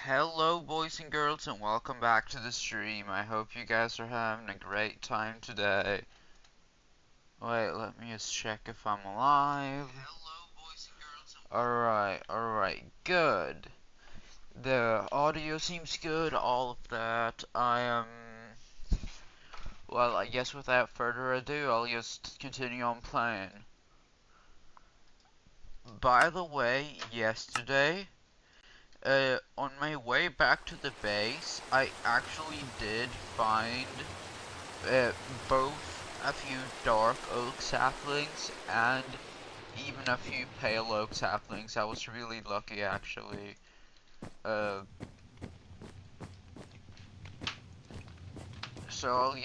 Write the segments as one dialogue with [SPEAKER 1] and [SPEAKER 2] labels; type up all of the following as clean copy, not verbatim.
[SPEAKER 1] Hello boys and girls and welcome back to the stream. I hope you guys are having a great time today. Wait, let me just check if I'm alive. Alright, good. The audio seems good, all of that. Well, I guess without further ado, I'll just continue on playing. By the way, yesterday, on my way back to the base, I actually did find uh, both a few dark oak saplings and even a few pale oak saplings. I was really lucky actually. Uh, so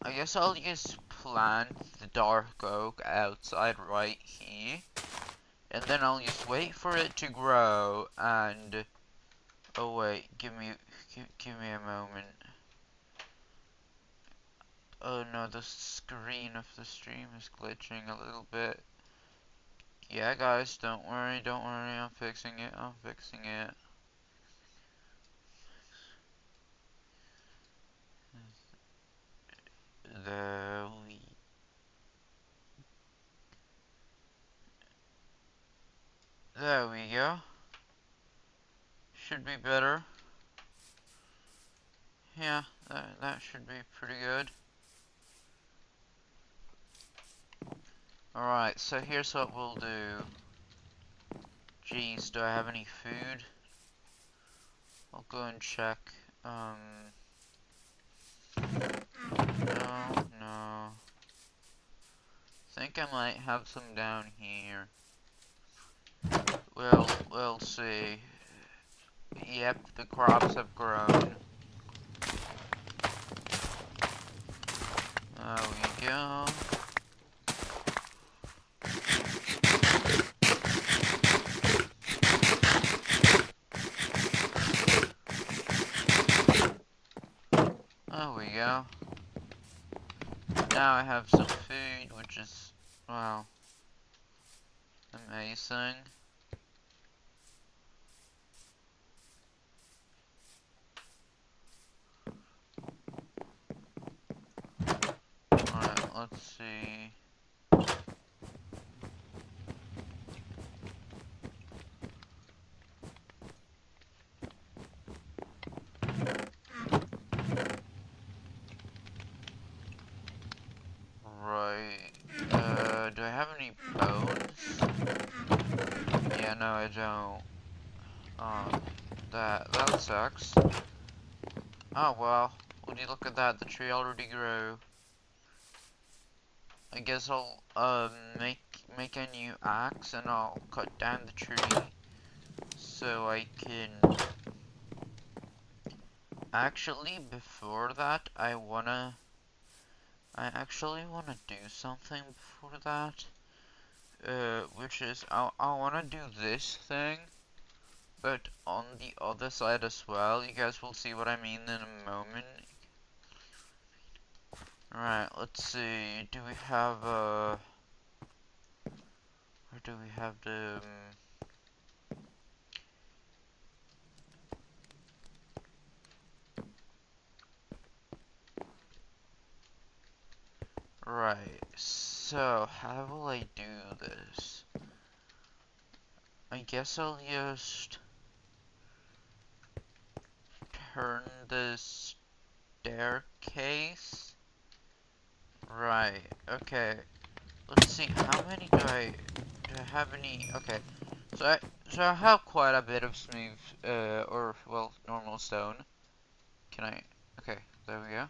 [SPEAKER 1] I guess I'll just plant the dark oak outside right here, and then I'll just wait for it to grow. And oh wait, give me a moment. Oh no, the screen of the stream is glitching a little bit. Yeah, guys, don't worry, I'm fixing it, There we, there we go. Should be better. Yeah, that should be pretty good. Alright, so here's what we'll do. Geez, do I have any food? I'll go and check. No. Think I might have some down here. We'll see. Yep, the crops have grown. There we go. There we go. Now I have some food, which is, wow, amazing. Alright, let's see. Right, do I have any bones? Yeah, no, I don't. That sucks. Oh, well, would you look at that, the tree already grew. I guess I'll, make a new axe and I'll cut down the tree so I can... Actually, before that, I actually wanna do something before that. Which is, I wanna do this thing, but on the other side as well. You guys will see what I mean in a moment. Alright, let's see. Do we have, or do we have the, right, so how will I do this? I guess I'll just turn this staircase. Right, okay. Let's see, how many do I have any? Okay, so I have quite a bit of smooth, or, well, normal stone. Can I, okay, there we go.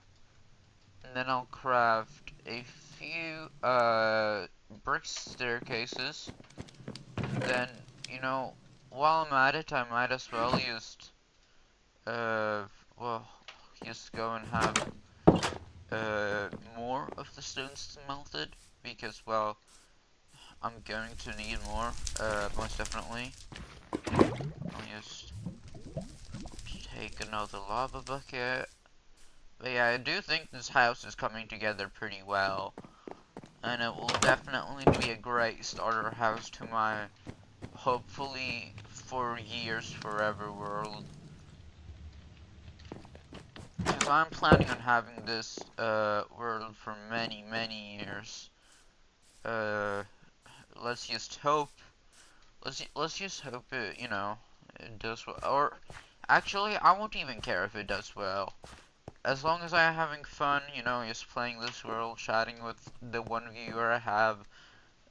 [SPEAKER 1] And then I'll craft a few, brick staircases. Then, you know, while I'm at it, I might as well just, well, just go and have, more of the stones smelted. Because, well, I'm going to need more, most definitely. I'll just take another lava bucket. But yeah, I do think this house is coming together pretty well. And it will definitely be a great starter house to my hopefully for years forever world. Because I'm planning on having this world for many, many years. Uh, let's just hope. Let's just hope it, it does well. Or actually, I won't even care if it does well. As long as I'm having fun, just playing this world, chatting with the one viewer I have,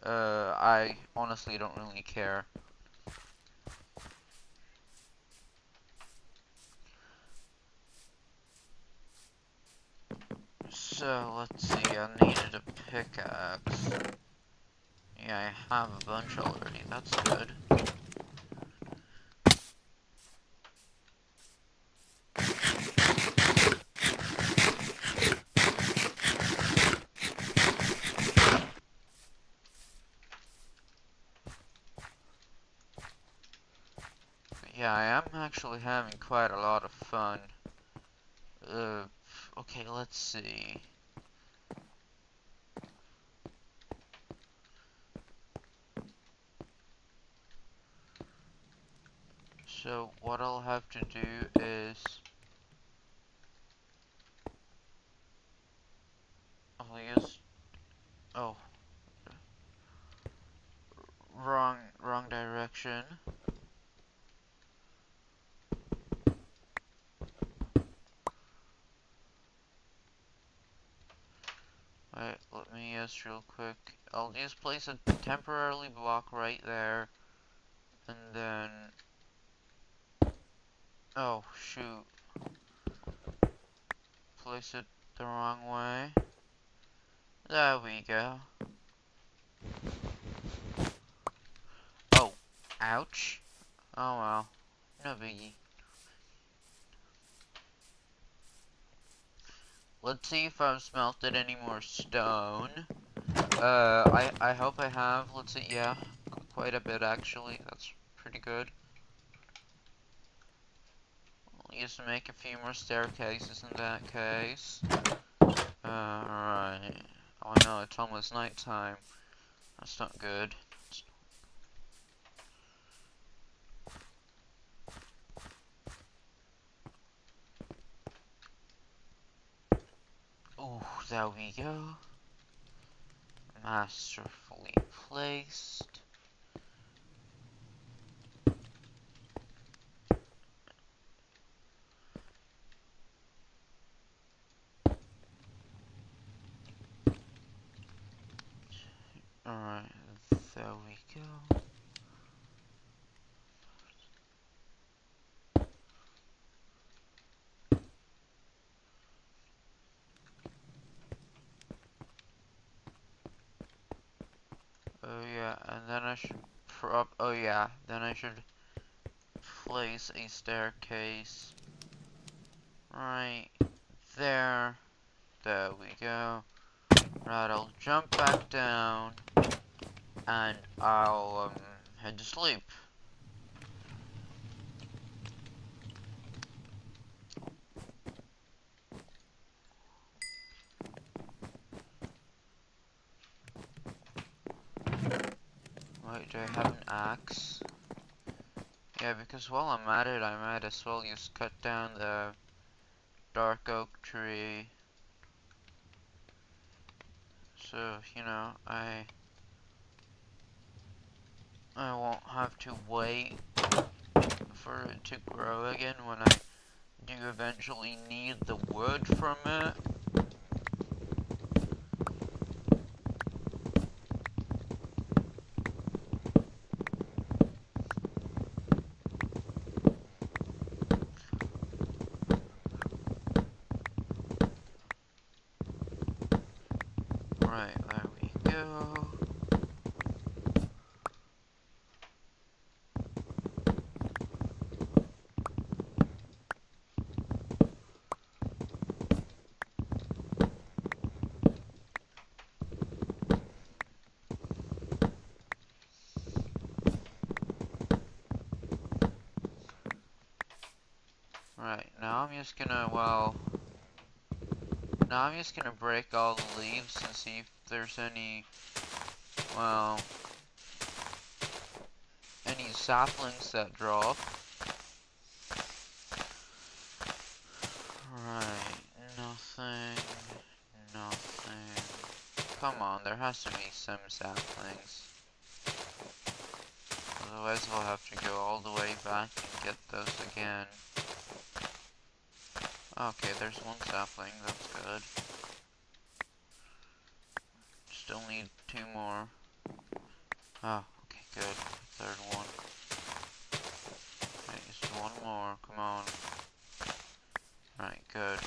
[SPEAKER 1] I honestly don't really care. So, let's see, I needed a pickaxe. Yeah, I have a bunch already, that's good. Yeah, I am actually having quite a lot of fun. Uh, okay, let's see. So, what I'll have to do is... I'll use... Oh, wrong direction. Wait, let me just real quick. I'll just place a temporarily block right there. And then... Oh, shoot. Place it the wrong way. There we go. Oh, ouch. Oh well, no biggie. Let's see if I've smelted any more stone. I hope I have. Let's see, yeah, quite a bit actually. That's pretty good. I'll just make a few more staircases in that case. Right. Oh no, it's almost nighttime. That's not good. Ooh, there we go. Masterfully placed. Alright, there we go. Oh yeah, and then I should oh yeah, then I should place a staircase right there. There we go. Right, I'll jump back down and I'll head to sleep. Wait, do I have an axe? Yeah, because while I'm at it, I might as well just cut down the dark oak tree. So, I won't have to wait for it to grow again when I do eventually need the wood from it. Right, there we go. Right, now I'm just gonna, now I'm just gonna break all the leaves and see if there's any saplings that drop. Right, nothing, nothing. Come on, there has to be some saplings. Otherwise we'll have to go all the way back and get those again. Okay, there's one sapling, that's good. Still need 2 more. Oh, okay, good. Third one. Okay, just 1 more, come on. Right, good.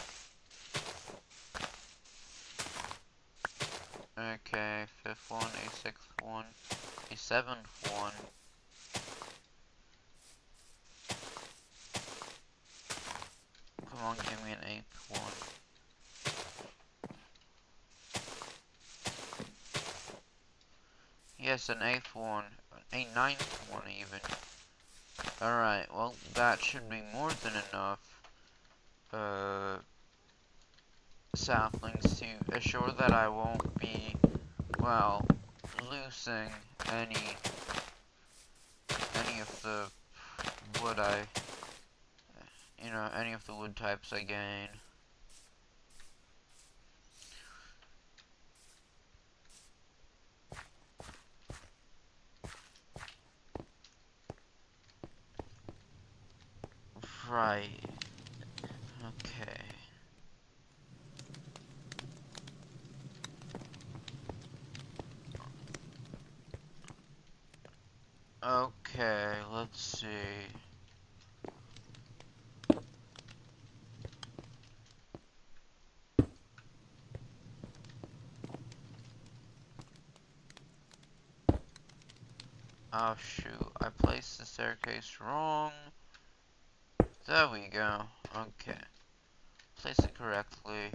[SPEAKER 1] Okay, 5th one, a 6th one, a 7th one. Come on, give me an 8th one. Yes, an 8th one. A 9th one even. Alright, well, that should be more than enough saplings to assure that I won't be, well, losing any of the wood any of the wood types I gain. Right. Okay. Okay, let's see. Oh shoot, I placed the staircase wrong. There we go. Okay. Place it correctly.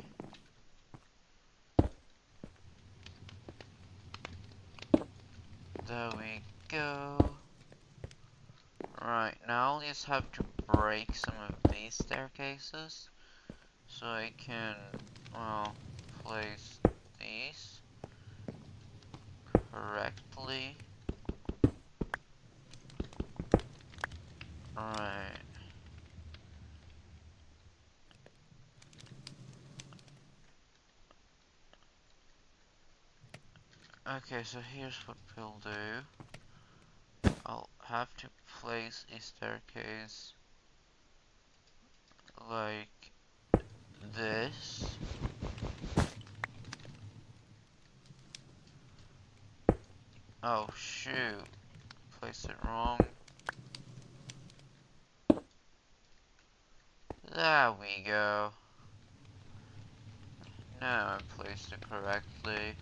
[SPEAKER 1] There we go. Right, now I'll just have to break some of these staircases so I can, well, place these correctly. Right. Okay, so here's what we'll do. I'll have to place a staircase like this. Oh shoot, placed it wrong. There we go. Now I placed it correctly.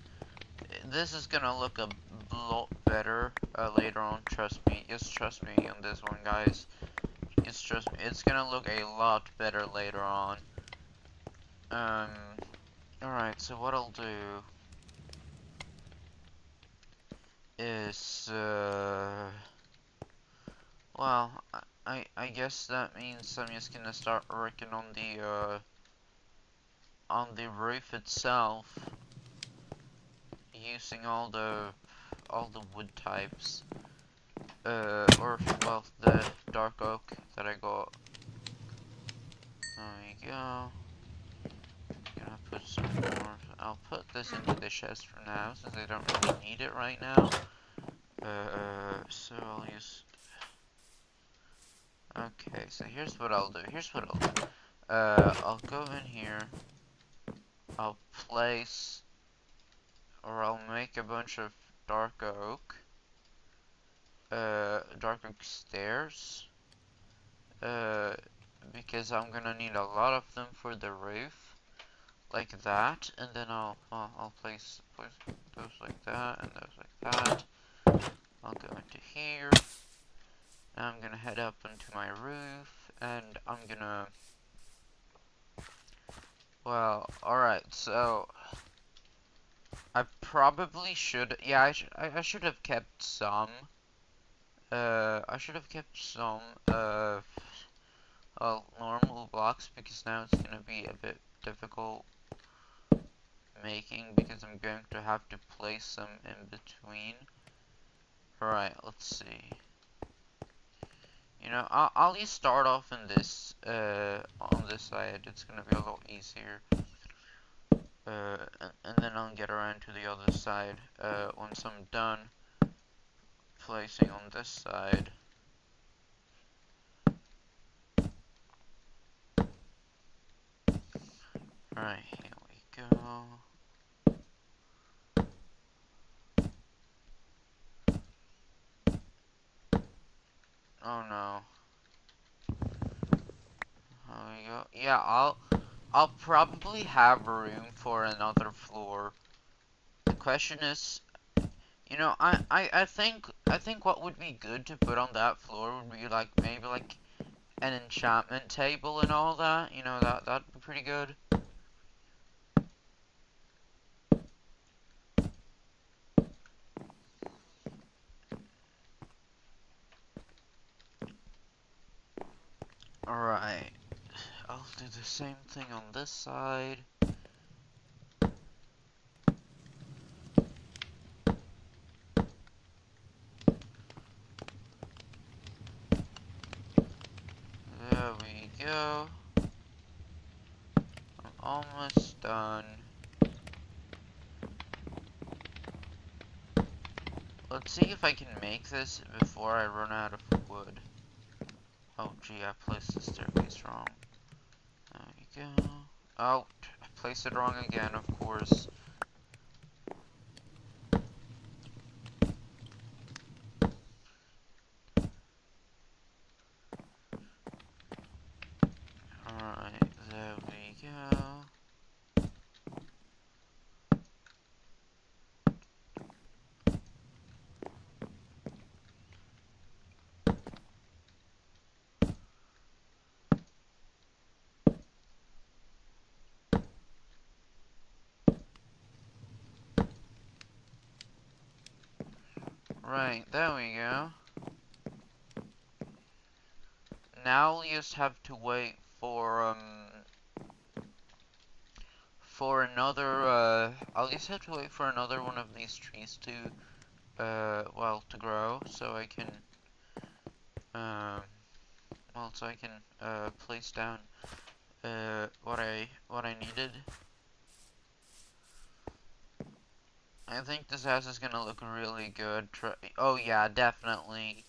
[SPEAKER 1] This is gonna look a lot better later on, trust me. Just trust me on this one, guys. Just trust me. It's gonna look a lot better later on. Alright, so what I'll do is, well, I guess that means I'm just gonna start working on the roof itself, using all the wood types, or well, the dark oak that I got. There we go. Gonna put some more. I'll put this into the chest for now, since I don't really need it right now. So I'll use. Okay, so here's what I'll do. I'll go in here. I'll place, or I'll make a bunch of dark oak. Dark oak stairs. Because I'm gonna need a lot of them for the roof, like that, and then I'll place those like that and those like that. I'll go into here. Now I'm gonna head up into my roof, and I'm gonna. Well, alright, so I probably should. Yeah, I should have kept some. I should have kept some normal blocks, because now it's gonna be a bit difficult making, because I'm going to have to place them in between. Alright, let's see. You know, I'll just start off in this, on this side. It's gonna be a lot easier. And then I'll get around to the other side, once I'm done placing on this side. Alright, here we go. Oh no. There we go. Yeah, I'll probably have room for another floor. The question is, you know, I think what would be good to put on that floor would be like maybe like an enchantment table and all that. You know, that'd be pretty good. Alright. I'll do the same thing on this side. There we go. I'm almost done. Let's see if I can make this before I run out of wood. Oh gee, I placed the staircase wrong. There we go. Oh, I placed it wrong again, of course. Alright, there we go. Right, there we go. Now we just have to wait for another, I'll just have to wait for another one of these trees to, well, to grow, so I can, place down, what I needed. I think this house is gonna look really good. Oh yeah, definitely.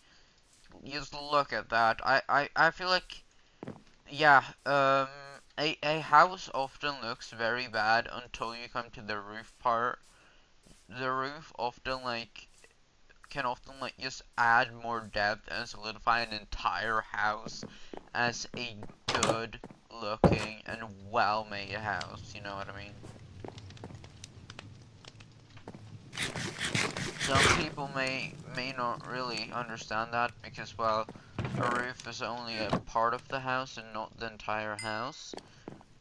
[SPEAKER 1] Just look at that. I feel like, yeah, a house often looks very bad until you come to the roof part. The roof often, like, can often, like, just add more depth and solidify an entire house as a good looking and well made house, you know what I mean? Some people may not really understand that because, well, a roof is only a part of the house and not the entire house.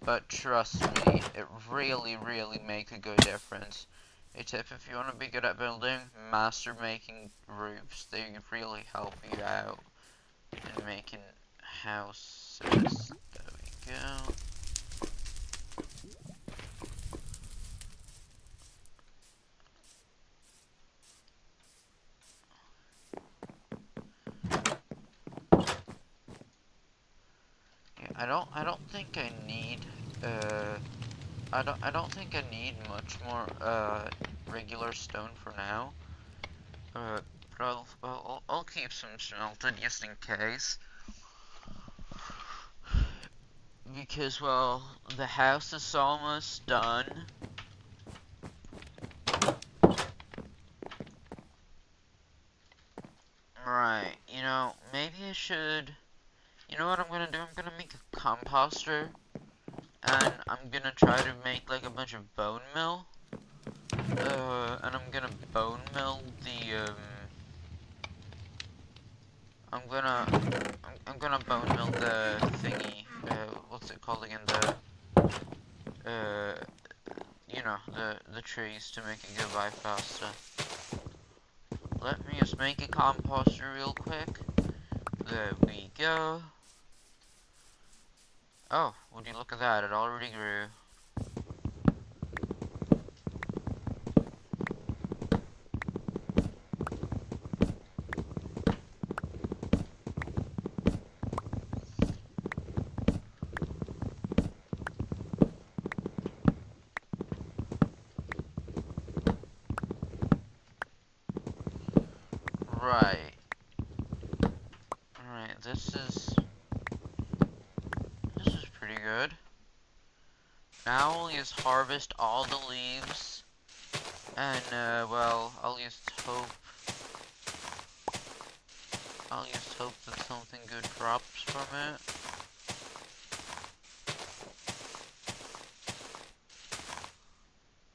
[SPEAKER 1] But trust me, it really, really makes a good difference. A tip: if you want to be good at building, master making roofs. They really help you out in making houses. There we go. I don't think I need, I don't think I need much more, regular stone for now. But I'll keep some smelted just in case. Because, well, the house is almost done. Right, you know, maybe I should... You know what I'm gonna do? I'm gonna make a composter. And I'm gonna try to make, like, a bunch of bone meal. And I'm gonna bone meal the, I'm gonna bone meal the thingy, what's it called again? You know, the trees to make it go by faster. Let me just make a composter real quick. There we go. Oh, would you look at that, it already grew. good. Now we'll just harvest all the leaves. And, well, I'll just hope that something good drops from it.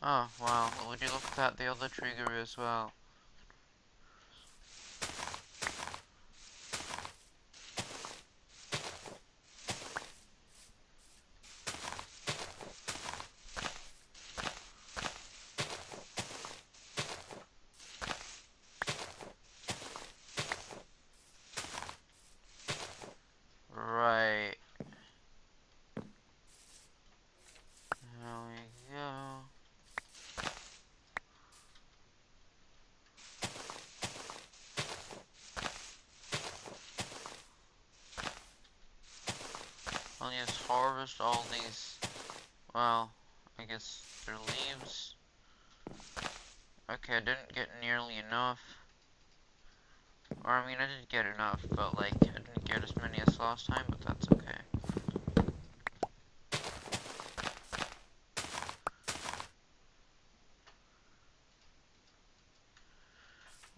[SPEAKER 1] Oh, wow, would you look at that, the other trigger as well. Right. There we go. I'll just harvest all these, well, I guess they're leaves. Okay, I didn't get nearly enough. Or, I mean, I did get enough, but, like, I didn't get as many as last time, but that's okay.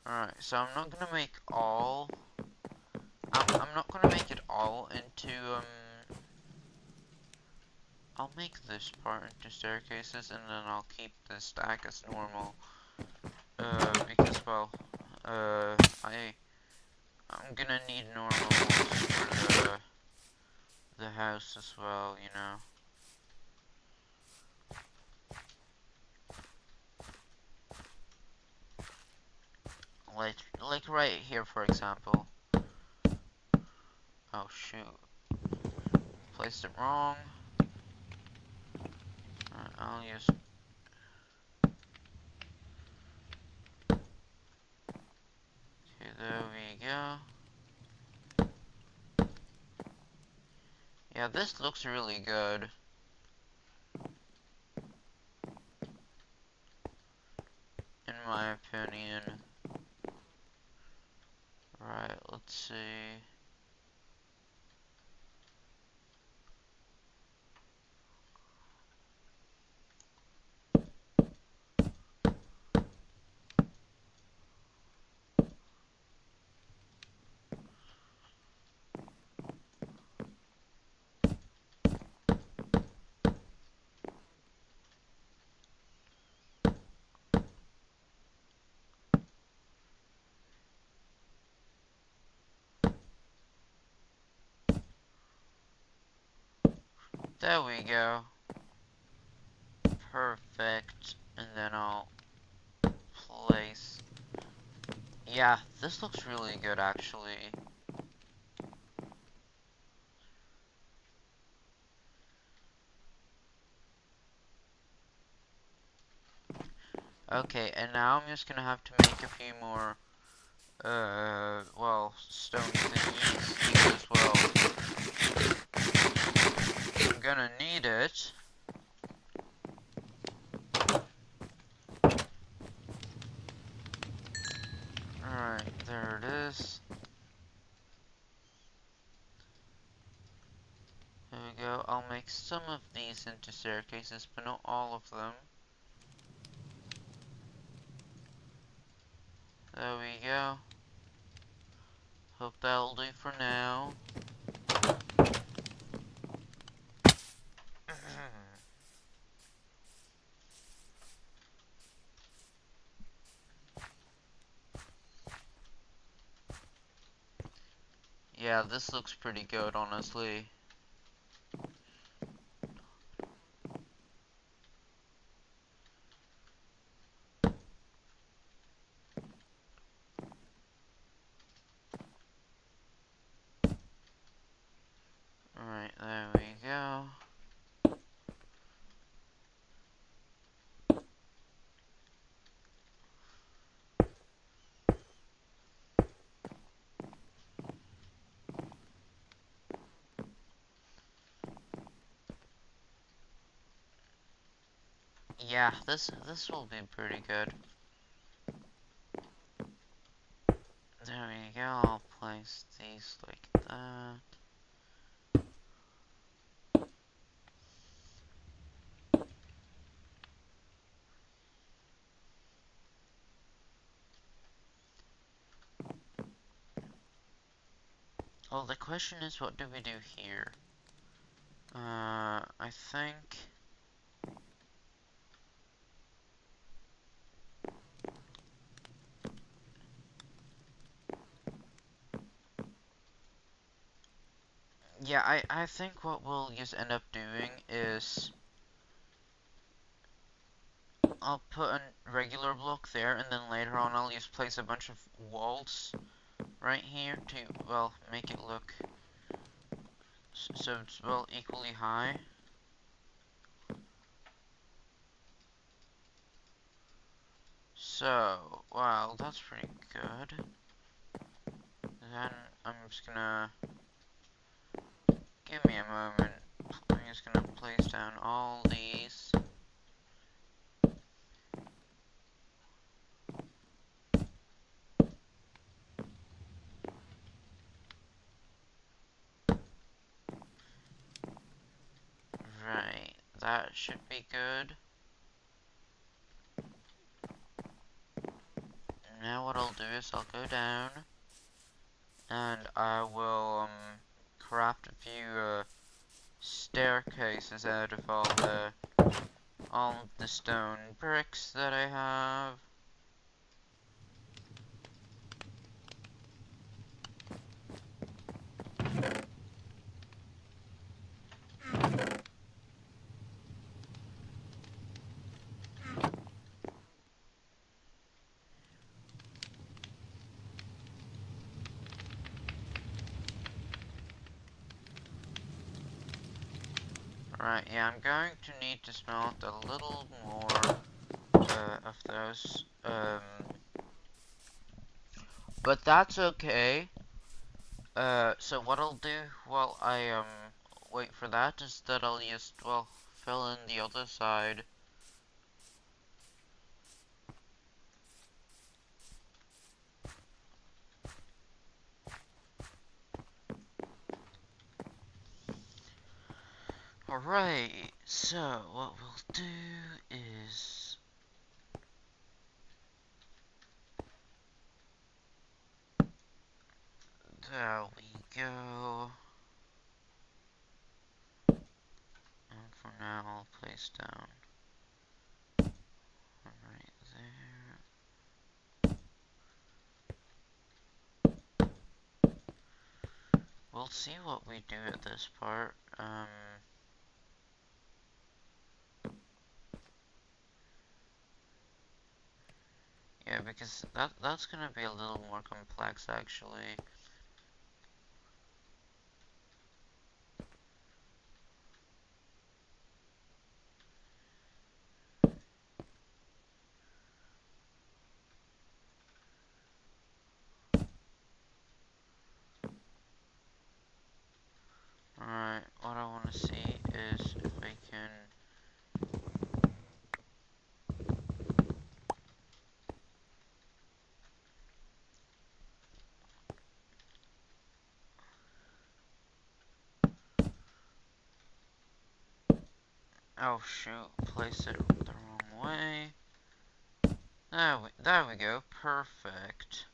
[SPEAKER 1] Alright, so I'm not gonna make all... I'm not gonna make it all into, I'll make this part into staircases, and then I'll keep the stack as normal. Because, well, I'm gonna need normal ones for the house as well, you know. Like right here, for example. Oh shoot, placed it wrong. I'll use. Okay, there we go. Yeah, this looks really good. In my opinion. Right, let's see. There we go. Perfect. And then I'll place. Yeah, this looks really good actually. Okay, and now I'm just gonna have to make a few more, well, stone thingies as well. I'm gonna need it. Alright, there it is. There we go. I'll make some of these into staircases, but not all of them. There we go. Hope that'll do for now. Yeah, this looks pretty good, honestly. Alright, there we go. Yeah, this will be pretty good. There we go, I'll place these like that. Well, the question is, what do we do here? I think... Yeah, I think what we'll just end up doing is... I'll put a regular block there, and then later on I'll just place a bunch of walls right here to, well, make it look so it's, well, equally high. So, wow, that's pretty good. Then I'm just gonna... Give me a moment. I'm just gonna place down all these. Right, that should be good. Now what I'll do is I'll go down and I will craft a few staircases out of all the stone bricks that I have. Right, yeah, I'm going to need to smelt a little more of those. But that's okay. So what I'll do while I wait for that is that I'll just, well, fill in the other side. Alright, so what we'll do is... There we go. And for now I'll place down right there. We'll see what we do at this part. Yeah, because that's gonna be a little more complex actually. Alright, what I want to see is if I can... Oh shoot, place it the wrong way. There we go, perfect.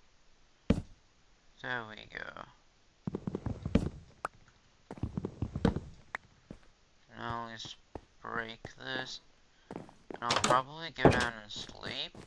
[SPEAKER 1] There we go. Now let's break this. And I'll probably go down and sleep.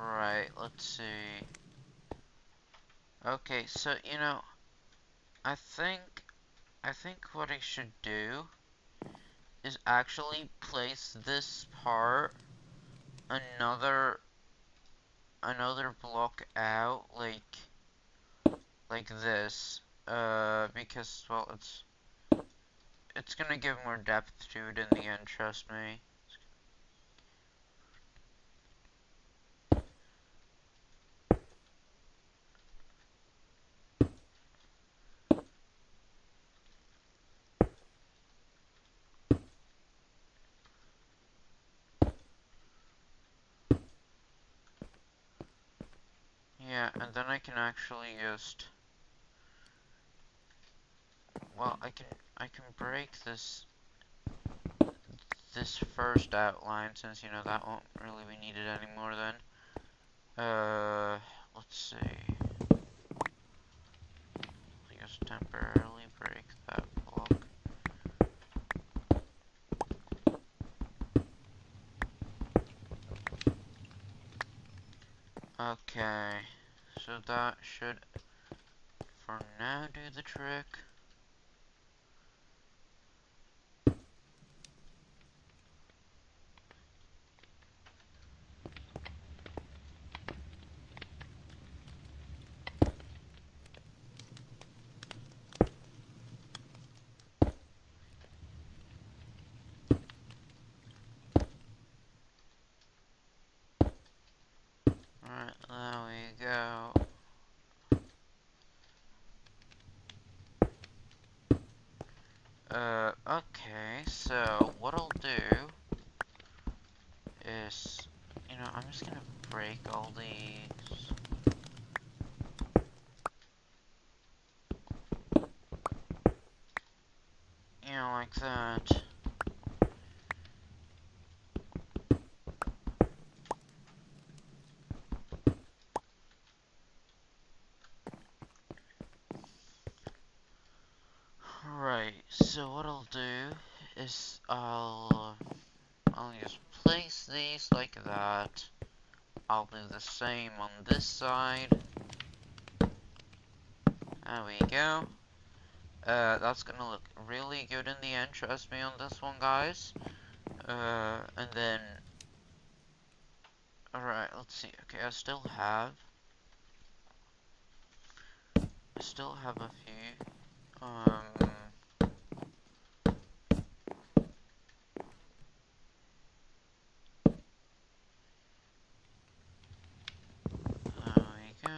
[SPEAKER 1] Right, let's see. Okay, so, you know, I think what I should do is actually place this part another block out, like this, because, well, it's gonna give more depth to it in the end, trust me. Yeah, and then I can actually just, well, I can break this first outline, since, you know, that won't really be needed anymore then. Let's see. Just temporarily break that block. Okay, so that should, for now, do the trick. Alright, there we go. Okay, so what I'll do is, you know, I'm just gonna break all these. You know, like that. Right, so what I'll do is I'll just place these like that. I'll do the same on this side. There we go. That's gonna look really good in the end, trust me on this one, guys. And then, alright, let's see. Okay, I still have a few. There we go.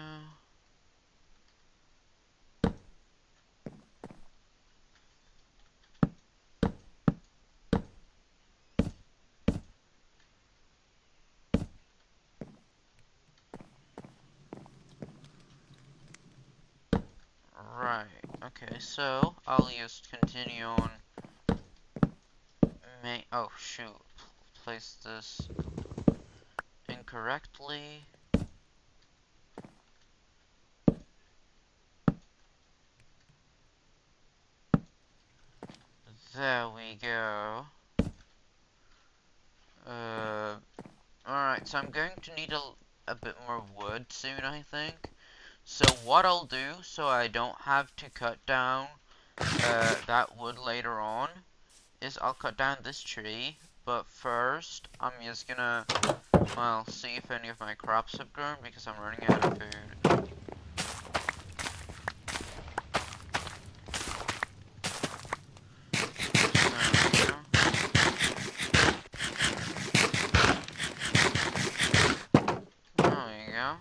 [SPEAKER 1] Right, okay, so I'll just continue on. Oh shoot, place this incorrectly. There we go. Alright, so I'm going to need a bit more wood soon, I think. So what I'll do, so I don't have to cut down that wood later on, is I'll cut down this tree, but first, I'm just gonna, well, see if any of my crops have grown, because I'm running out of food. There we go.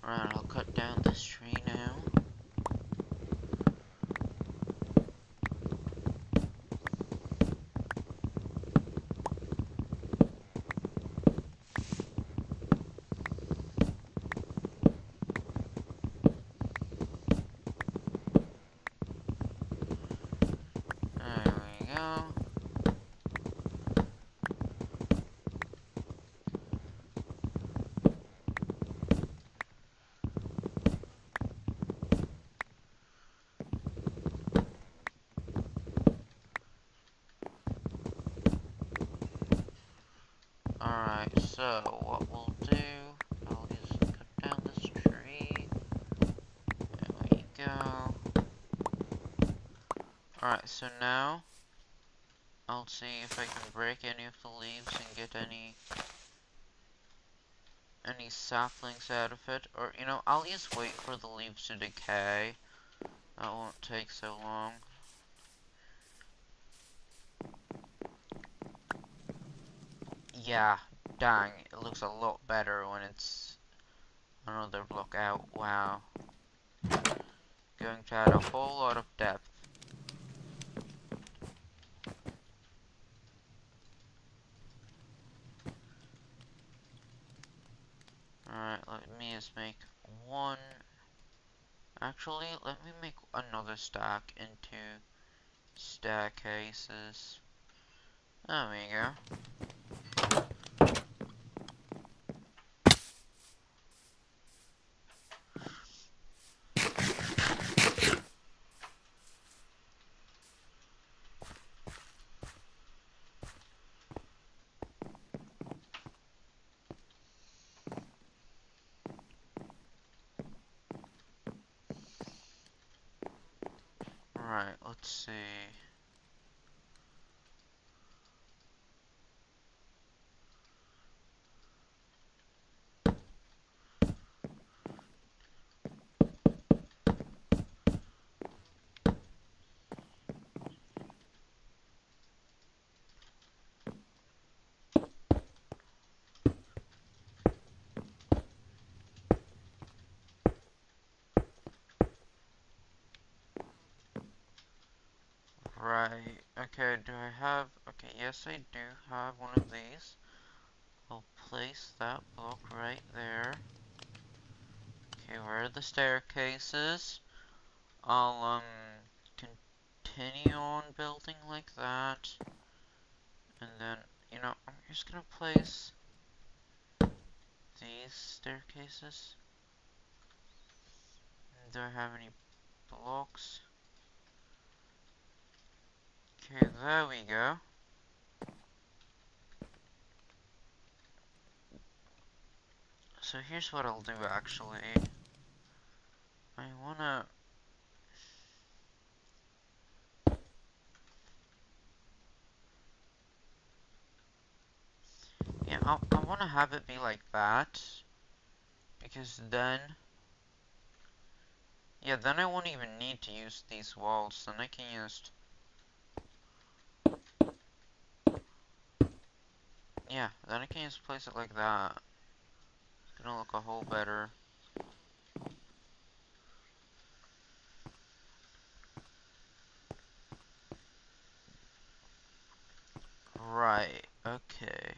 [SPEAKER 1] Alright, I'll cut down this tree now. There we go. Alright, so what we'll do, I'll just cut down this tree. There we go. Alright, so now I'll see if I can break any of the leaves and get any saplings out of it. Or, you know, I'll just wait for the leaves to decay. That won't take so long. Yeah, dang, it looks a lot better when it's another block out. Wow. Going to add a whole lot of depth. Alright, let me just make one. Actually, let me make another stack into staircases. There we go. Right, let's see. Right, okay, do I have... Okay, yes I do have one of these. I'll place that block right there. Okay, where are the staircases? I'll, continue on building like that. And then, you know, I'm just gonna place these staircases. Do I have any blocks? Okay, there we go. So here's what I'll do actually. I wanna... Yeah, I wanna have it be like that. Because then... Yeah, then I won't even need to use these walls. Then I can just... Yeah, then I can just place it like that. It's gonna look a whole better. Right, okay.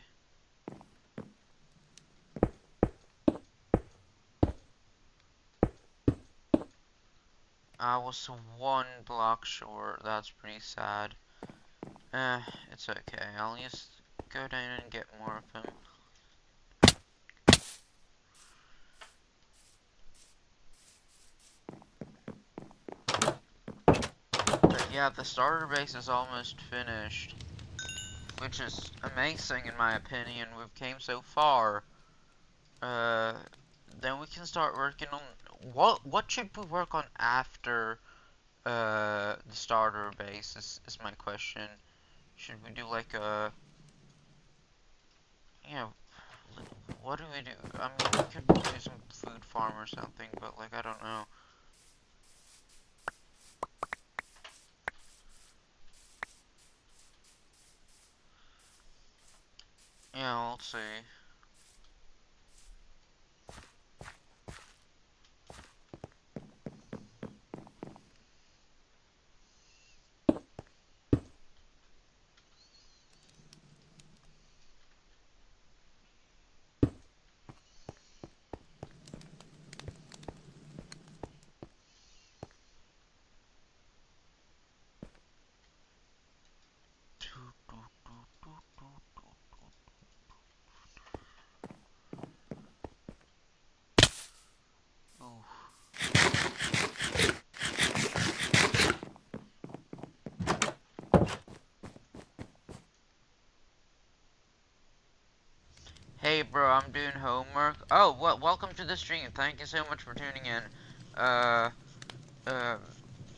[SPEAKER 1] I was one block short. That's pretty sad. It's okay. I'll just go down and get more of them. But yeah, the starter base is almost finished, which is amazing in my opinion. We've came so far. Uh, then we can start working on what should we work on after the starter base is my question. Should we do like a yeah, what do we do? I mean, we could do some food farm or something, but like I don't know. Yeah, we'll see. Ooh. Hey bro, I'm doing homework. Oh, well, welcome to the stream. Thank you so much for tuning in. Uh, uh,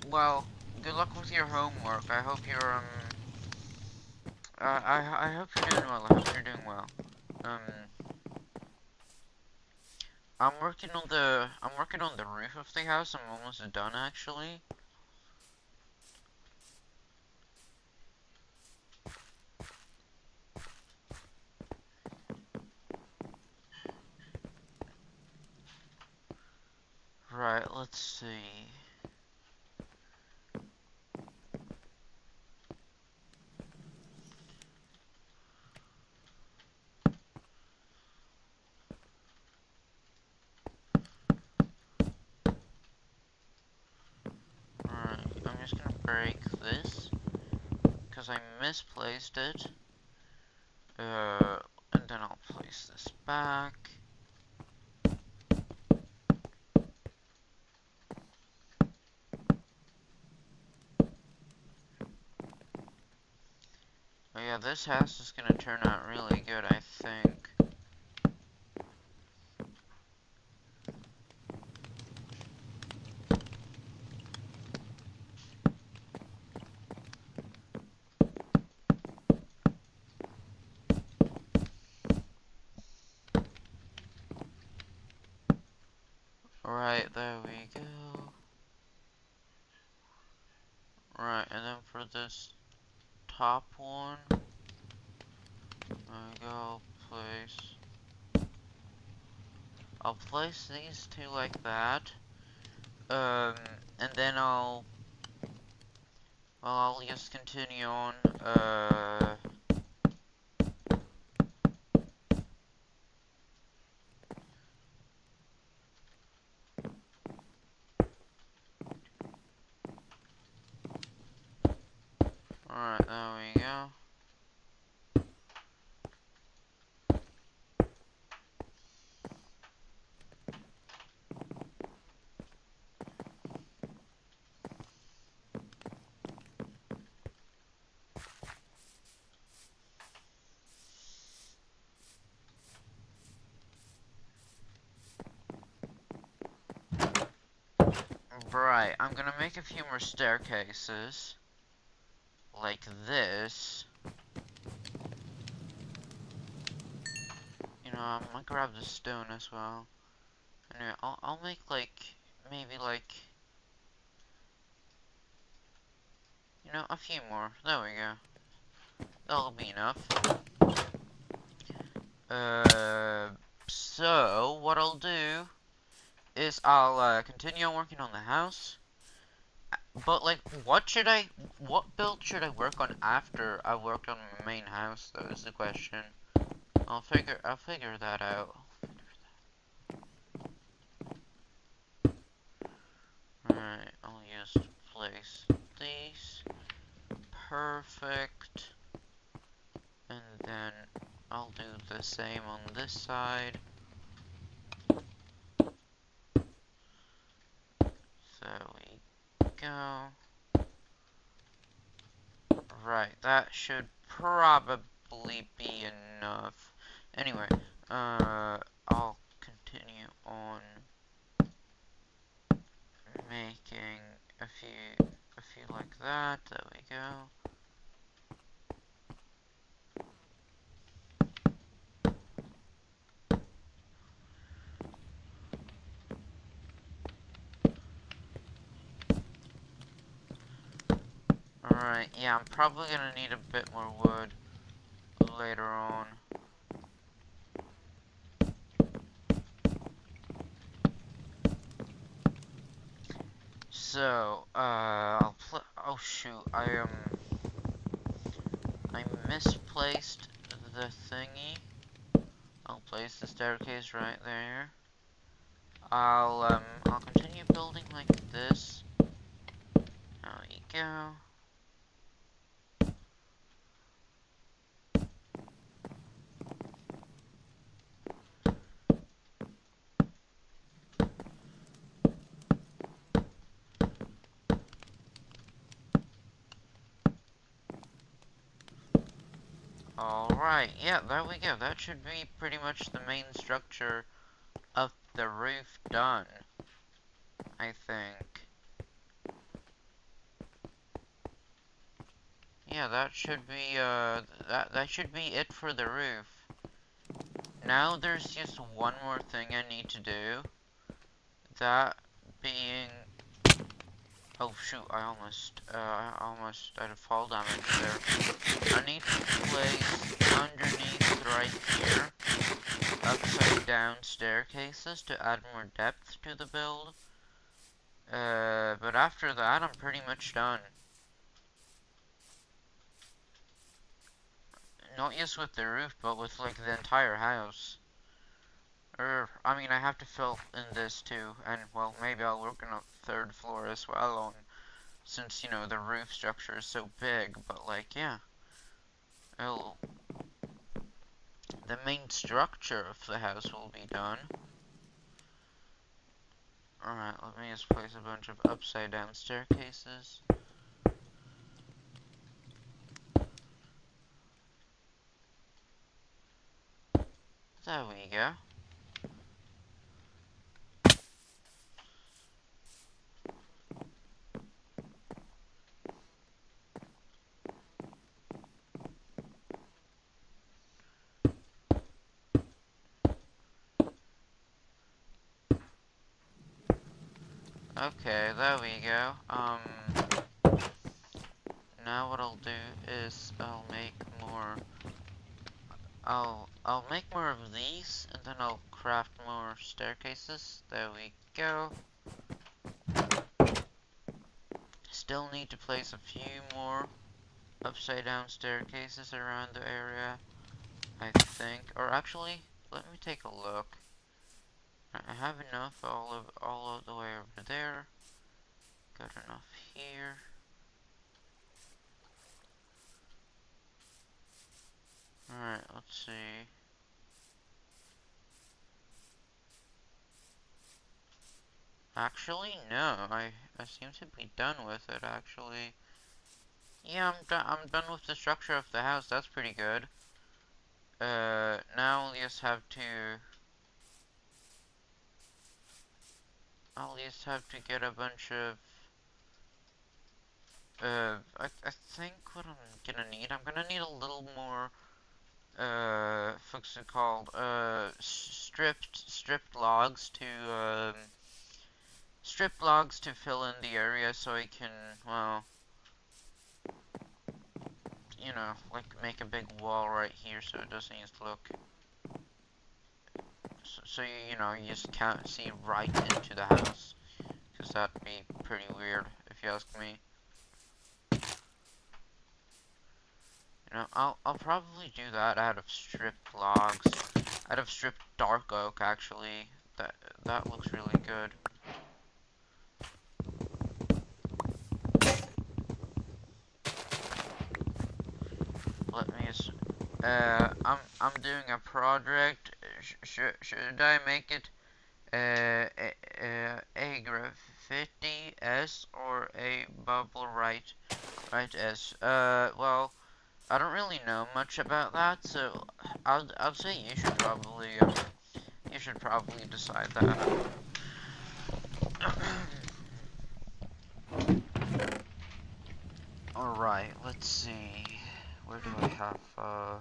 [SPEAKER 1] well, good luck with your homework. I hope you're, I hope you're doing well. I hope you're doing well. Um, I'm working on the roof of the house. I'm almost done actually. let's see. Alright, I'm just gonna break this, because I misplaced it. And then I'll place this back. Oh yeah, this house is gonna turn out really good, I think. Alright, there we go. Right, and then for this top one, I'll place these two like that. And then I'll just continue on, alright, there we go. Right, I'm gonna make a few more staircases. Like this. You know, I'm gonna grab the stone as well. Anyway, I'll make like, maybe like, you know, a few more. There we go. That'll be enough. So, what I'll do is I'll, continue on working on the house. But, like, what build should I work on after I worked on my main house, though, is the question. I'll figure that out. Alright, I'll just place these. Perfect. And then I'll do the same on this side. There we go. Right, that should probably be enough. Anyway, I'll continue on making a few like that. There we go. Alright, yeah, I'm probably gonna need a bit more wood later on. So, oh shoot, I misplaced the thingy. I'll place the staircase right there. I'll continue building like this. There we go. Alright, yeah, there we go. That should be pretty much the main structure of the roof done, I think. Yeah, that should be, that should be it for the roof. Now there's just one more thing I need to do. That being... Oh shoot, I almost had a fall damage there. I need to place underneath right here upside down staircases to add more depth to the build. But after that, I'm pretty much done. Not just with the roof, but with like the entire house. I mean, I have to fill in this too, and well, maybe I'll work on a third floor as well on, since, you know, the roof structure is so big, but like, yeah. It'll, the main structure of the house will be done. Alright, let me just place a bunch of upside down staircases. There we go. Okay, there we go. Now what I'll do is I'll make more of these, and then I'll craft more staircases. There we go. Still need to place a few more upside down staircases around the area, I think. Or actually, let me take a look. I have enough all of the way over there. Got enough here. Alright, let's see. Actually, no. I seem to be done with it, actually. Yeah, I'm done with the structure of the house. That's pretty good. Now I'll just have to get a bunch of, I think what I'm gonna need, I'm gonna need a little more, what's it called, stripped logs to fill in the area so I can, well, you know, like make a big wall right here so it doesn't just look, so you know, you just can't see right into the house, because that'd be pretty weird, if you ask me. You know, I'll probably do that out of stripped logs, out of stripped dark oak, actually. That looks really good. Let me just, I'm doing a project. Should I make it a graffiti S or a bubble right S? Well, I don't really know much about that, so I'd say you should probably decide that. Alright, let's see. Where do I have, I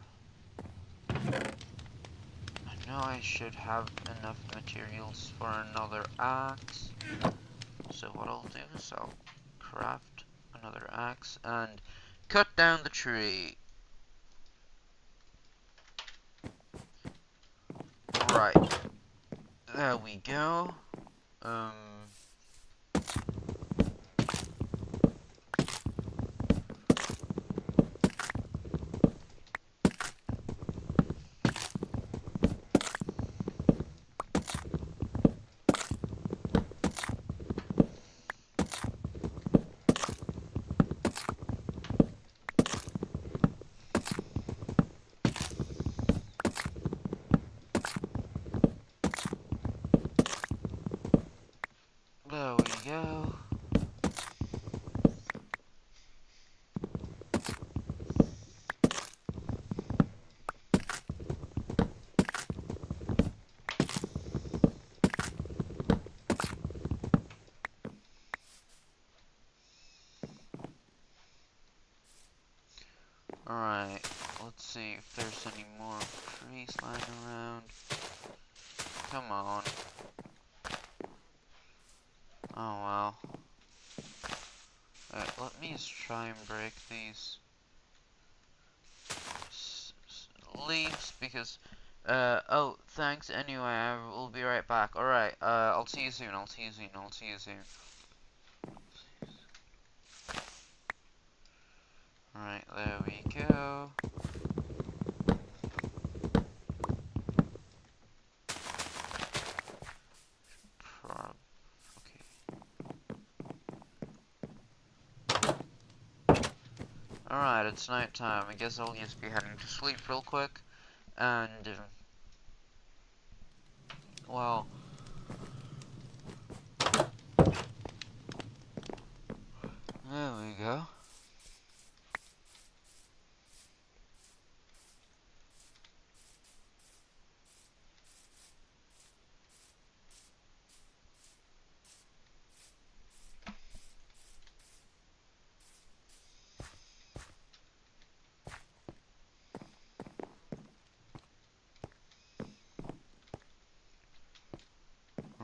[SPEAKER 1] know I should have enough materials for another axe. So what I'll do is I'll craft another axe and cut down the tree. Right. There we go. There we go. Alright, let's see if there's any more trees lying around. Come on. Oh well. Alright, let me just try and break these leaves because, oh, thanks anyway, I will be right back. Alright, I'll see you soon, I'll see you soon. Right, there we go. Alright, it's night time. I guess I'll just be heading to sleep real quick. And, well, there we go.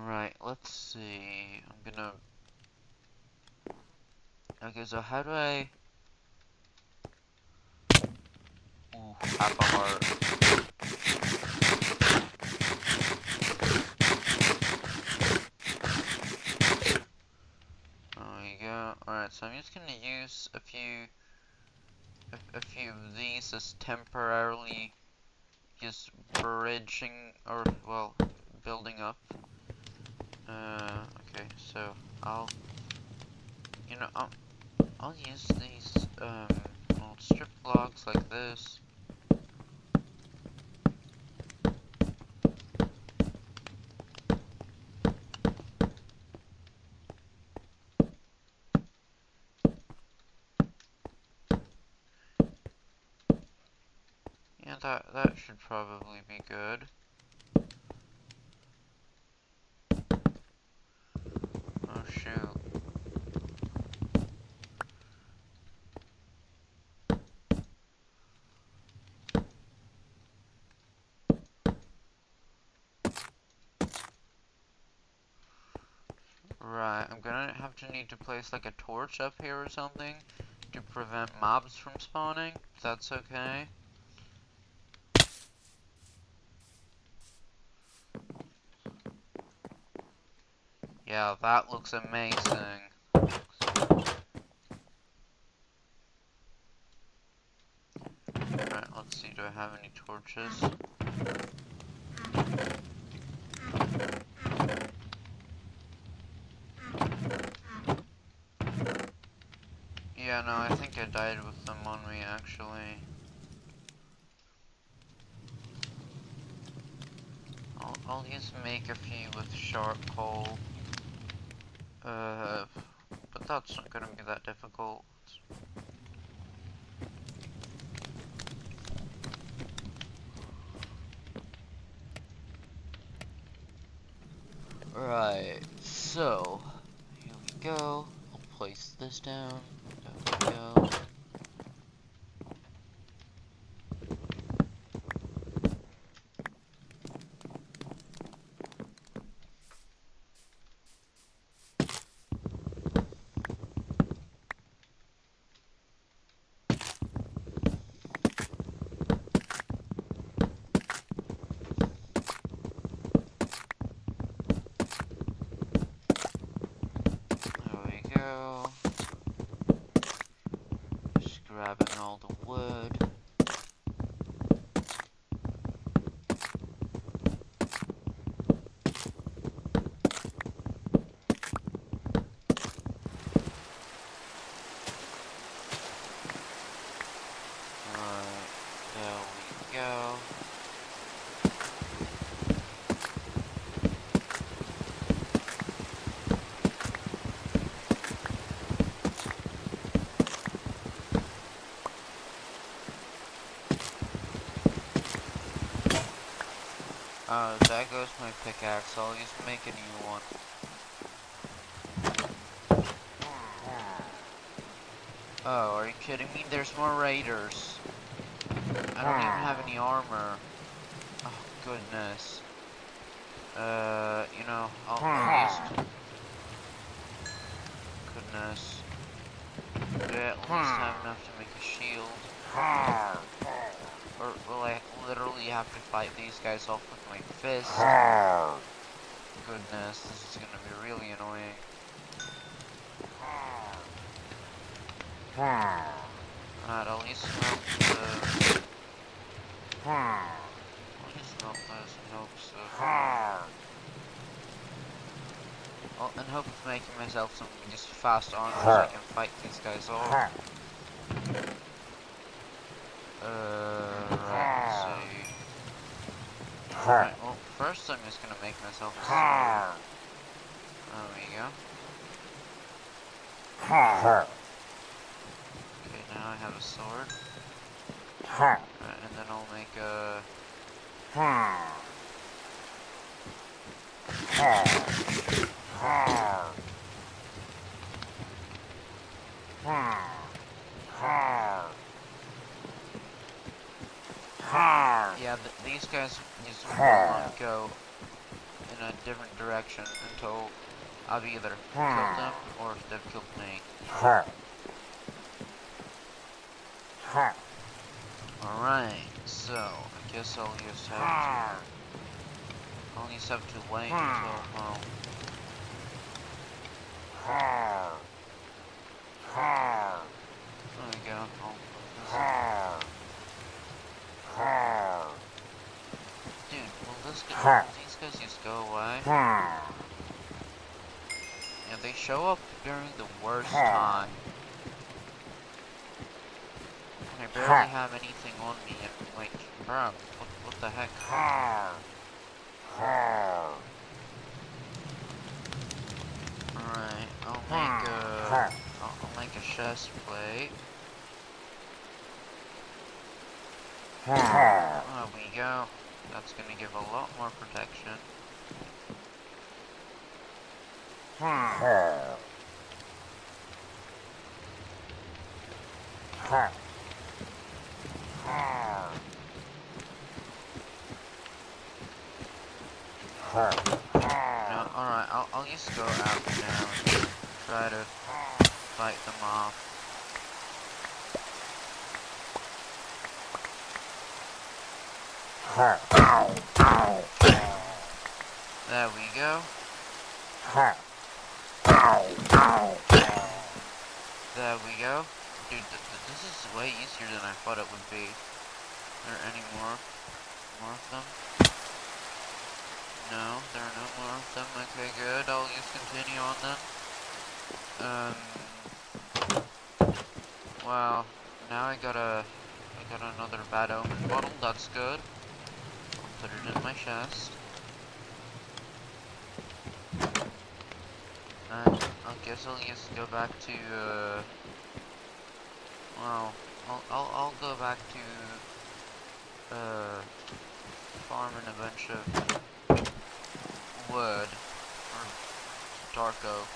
[SPEAKER 1] Right, let's see. I'm gonna... Okay, so how do I... Ooh, half a heart. There we go. Alright, so I'm just gonna use a few of these as temporarily just bridging, or, well, building up. Okay, so I'll use these, little strip blocks like this. Yeah, that should probably be good. Oh shoot. Right, I'm gonna have to need to place like a torch up here or something to prevent mobs from spawning, if that's okay. Yeah, that looks amazing. Right, let's see, do I have any torches? Yeah, no, I think I died with them on me, actually. I'll just make a few with sharp coal. But that's not gonna be that difficult. Right, so, here we go. I'll place this down. There we go. There we go. Just grabbing all the wood. There we go. There goes my pickaxe. I'll just make a new one. Oh, are you kidding me? There's more raiders. I don't even have any armor. Oh, goodness. I'll just... Goodness. Do I at least have enough to make a shield? Or will I literally have to fight these guys off with my fist? Goodness, this is gonna be really annoying. Alright, I'll use melt I'll use melt those in hopes of in hope of making myself some just fast armor so I can fight these guys off. Right, let's see. Right, well, first I'm just gonna make myself a sword. There we go. Okay, now I have a sword. Right, and then I'll make a... Yeah, these guys just won't go in a different direction until I've either killed them or they've killed me. Alright, so I guess I'll just have to wait until, well, there we go. Dude, will these guys just go away? Yeah, they show up during the worst time. I barely have anything on me and, like, bruh, what the heck? Alright, I'll make a chest plate. There we go. That's gonna give a lot more protection. No, alright, I'll just go out now and try to fight them off. There we go. There we go. Dude, this is way easier than I thought it would be. Are there any more of them? No, there are no more of them. Okay, good. I'll just continue on then. Wow. Now I got another bad omen bottle. That's good. I'll put it in my chest. And I guess I'll just go back to, well, I'll go back to, farming a bunch of wood, or dark oak.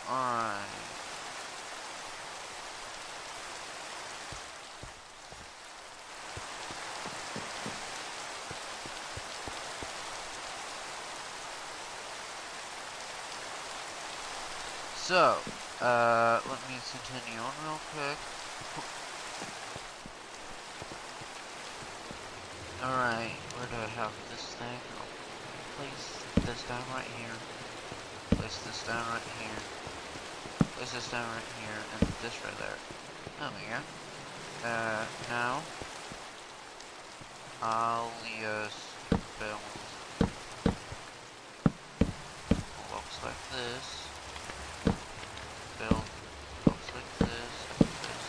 [SPEAKER 1] Alright. So, let me continue on real quick. Alright, where do I have this thing? I'll place this down right here. Place this down right here. Place this down right here, and this right there. There we go. Now, I'll just build blocks like this. Build blocks like this, and this.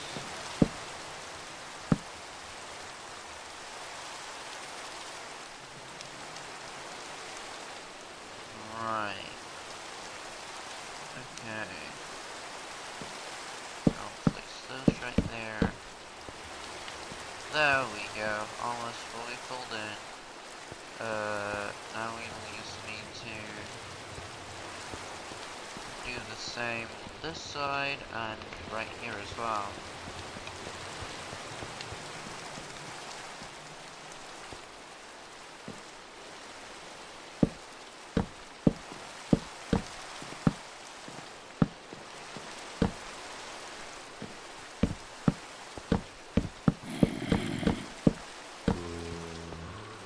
[SPEAKER 1] Right. Okay. I'll place those right there. There we go. Almost fully filled in. do the same on this side and right here as well.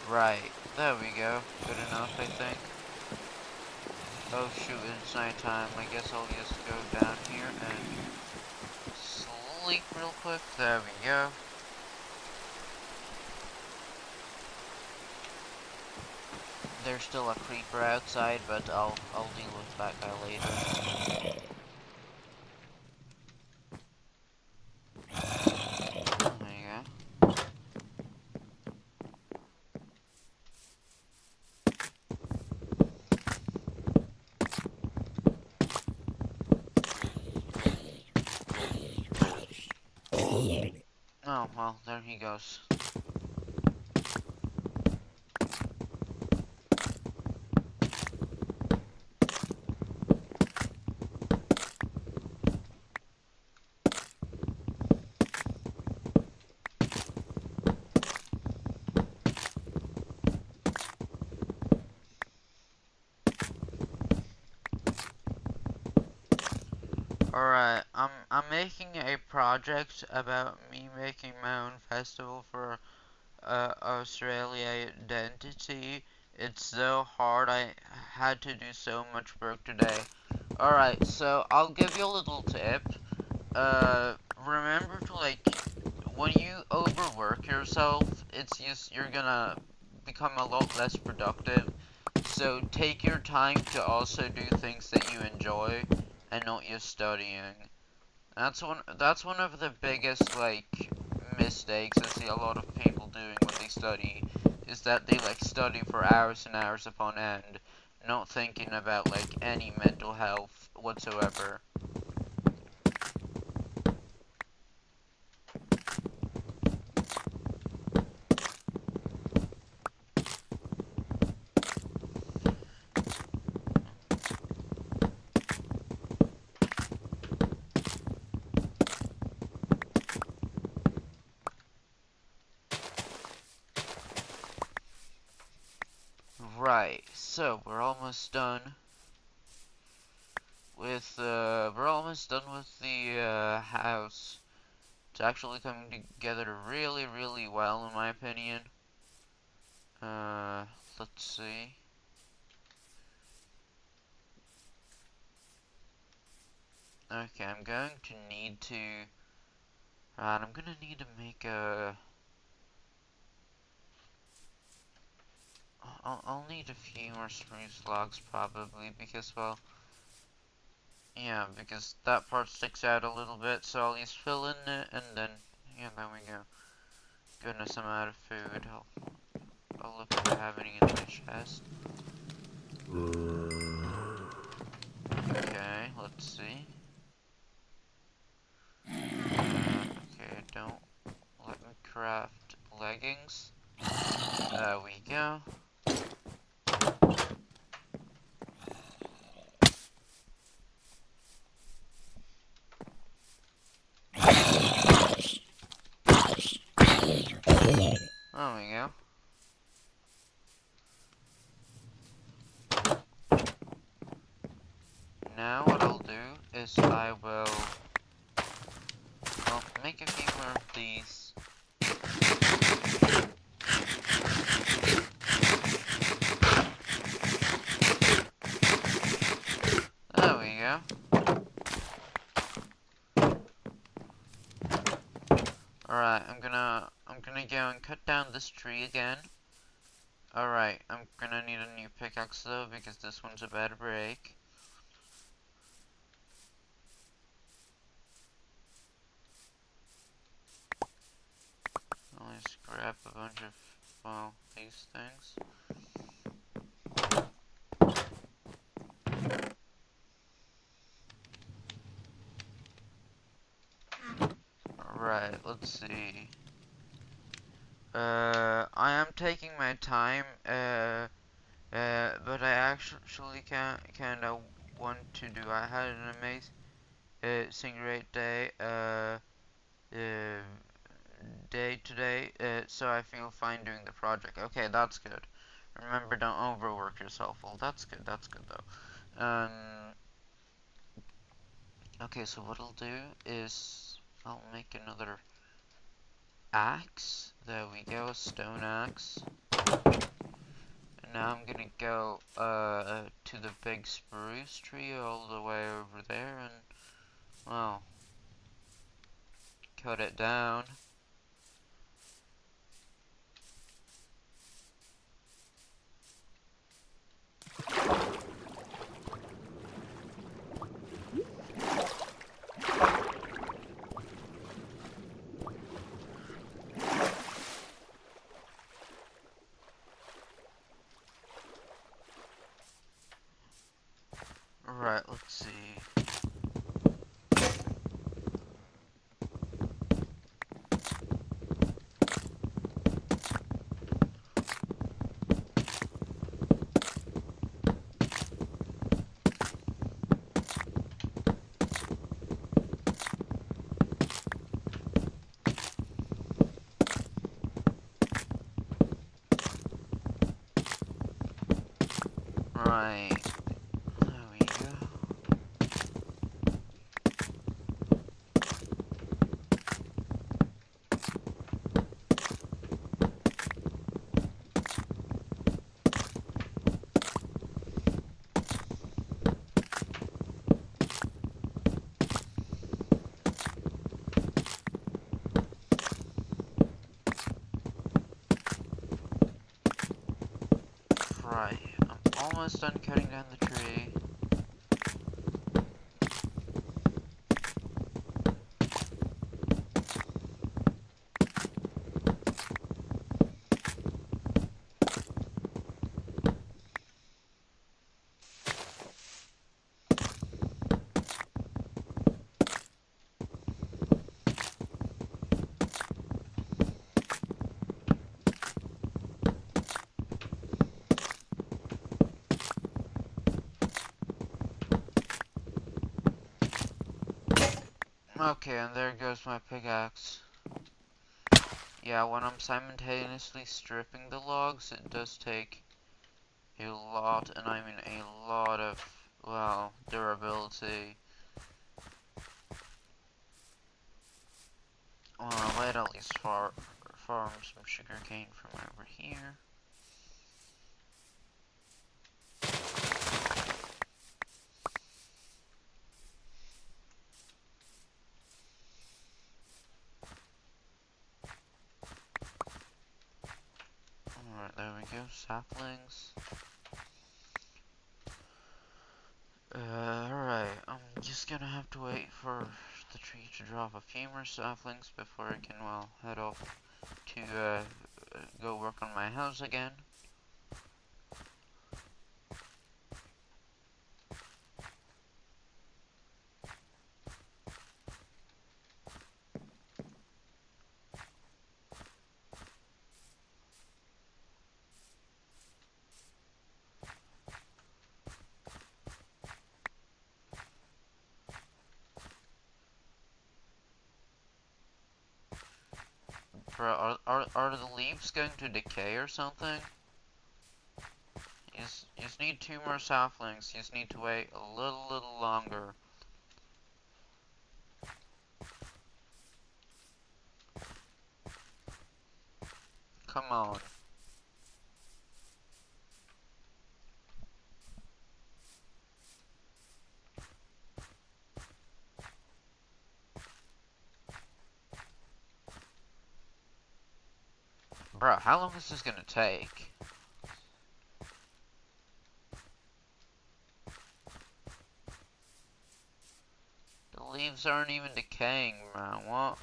[SPEAKER 1] Right, there we go. Good enough, I think. Oh shoot, it's nighttime. I guess I'll just go down here and sleep real quick. There we go. There's still a creeper outside, but I'll deal with that guy later. There you go. Oh, well, there he goes. Alright, I'm making a project about me making my own festival for Australia identity. It's so hard, I had to do so much work today. Alright, so I'll give you a little tip. Remember to, like, when you overwork yourself, it's just, you're gonna become a lot less productive. So take your time to also do things that you enjoy and not just studying. That's one of the biggest, like, mistakes I see a lot of people doing when they study, is that they, like, study for hours and hours upon end, not thinking about, like, any mental health whatsoever. Right, so we're almost done with the house. It's actually coming together really, really well in my opinion. Let's see. Okay, I'm going to need to, right, I'm gonna need to make a, I'll need a few more spruce logs probably, because, well, yeah, because that part sticks out a little bit, so I'll just fill in it, and then, yeah, there we go. Goodness, I'm out of food. I'll look if I have any in my chest. Okay, let's see. Okay, don't let me craft leggings. There we go. There we go. Now what I'll do is I will, well, make a few more of these. There we go. Alright, I'm gonna go and cut down this tree again. Alright, I'm gonna need a new pickaxe though, because this one's about to break. I'll just grab a bunch of, well, these things. Alright, let's see. I am taking my time, but I actually kinda want to do. I had an amazing great uh, day today, so I feel fine doing the project. Okay, that's good. Remember, don't overwork yourself. Well, that's good though. Okay, so what I'll do is I'll make another axe. There we go, a stone axe. And now I'm gonna go to the big spruce tree all the way over there and, well, cut it down. Right, let's see. Right, there we go. Right, I'm almost done cutting down the tree. Okay, and there goes my pickaxe. Yeah, when I'm simultaneously stripping the logs, it does take a lot, and I mean a lot of, well, durability. Well, I might at least farm some sugarcane from over here. Alright, there we go, saplings. Alright, I'm just gonna have to wait for the tree to drop a few more saplings before I can, well, head off to, go work on my house again. Bro, are the leaves going to decay or something? You just need 2 more saplings. You just need to wait a little longer. Come on. Bro, how long is this gonna take? The leaves aren't even decaying, man. What?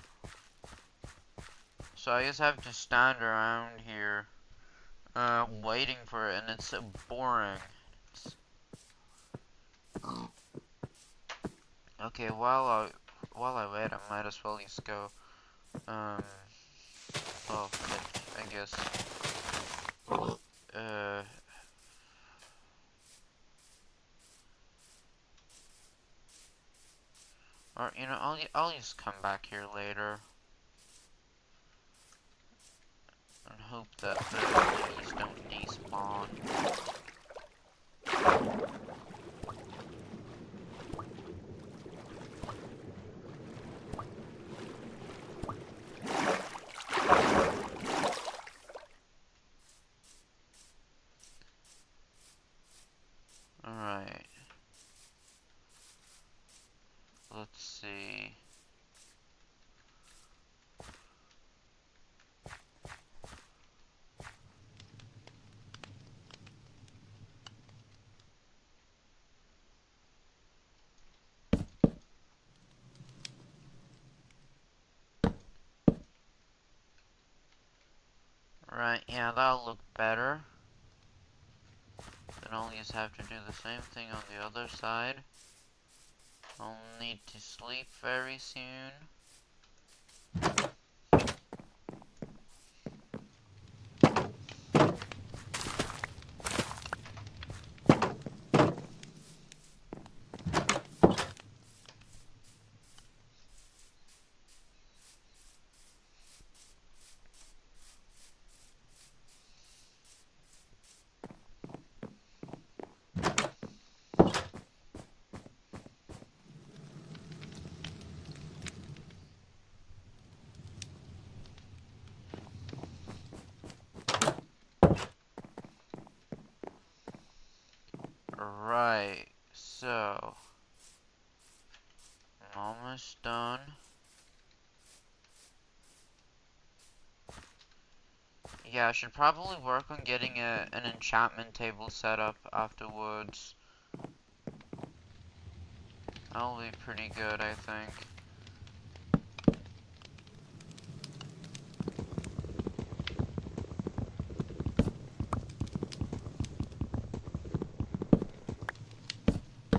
[SPEAKER 1] So I just have to stand around here, waiting for it, and it's so boring. Okay, while I wait, I might as well just go, well, I guess, uh, Or, you know, I'll just come back here later. And hope that the thingies don't despawn. Alright. Let's see. Right, yeah, that'll look better. Then I'll just have to do the same thing on the other side. I'll need to sleep very soon. Right, so I'm almost done. Yeah, I should probably work on getting an enchantment table set up afterwards. That'll be pretty good, I think.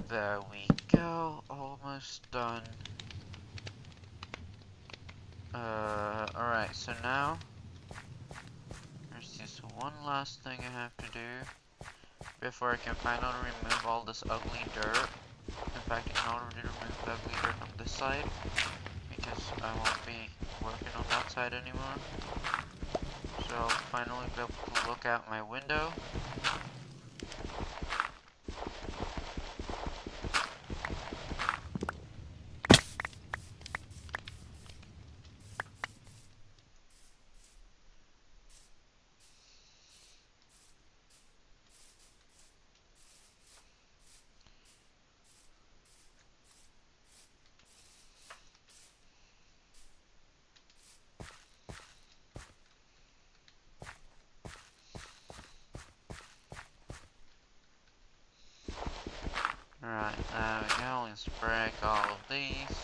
[SPEAKER 1] There we go, almost done. Alright, so now there's just one last thing I have to do before I can finally remove all this ugly dirt. In fact, I can already remove the ugly dirt on this side because I won't be working on that side anymore. So I'll finally be able to look out my window. Alright, there we go, let's break all of these.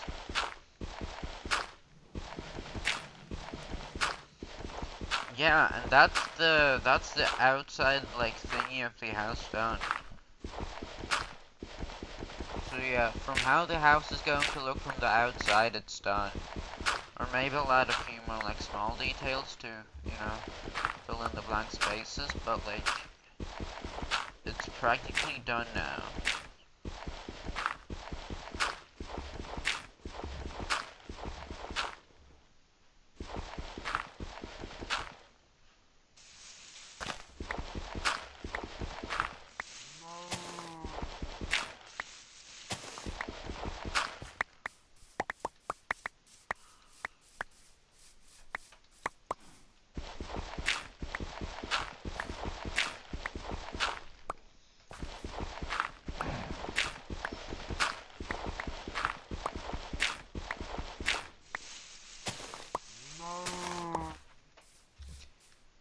[SPEAKER 1] Yeah, and that's the outside like thingy of the house done. So yeah, from how the house is going to look from the outside, it's done. Or maybe I'll add a few more like small details to, you know, fill in the blank spaces, but like, it's practically done now.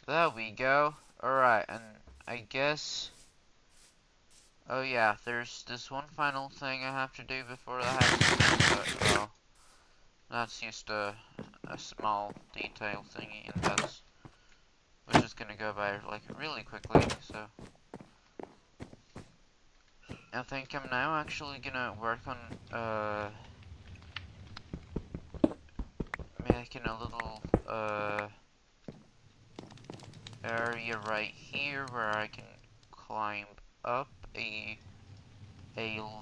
[SPEAKER 1] There we go. Alright, and I guess... Oh yeah, there's this one final thing I have to do before the house is well, that's just a small detail thingy, and that's... which is gonna go by, like, really quickly, so... I think I'm now actually gonna work on, making a little, area right here where I can climb up a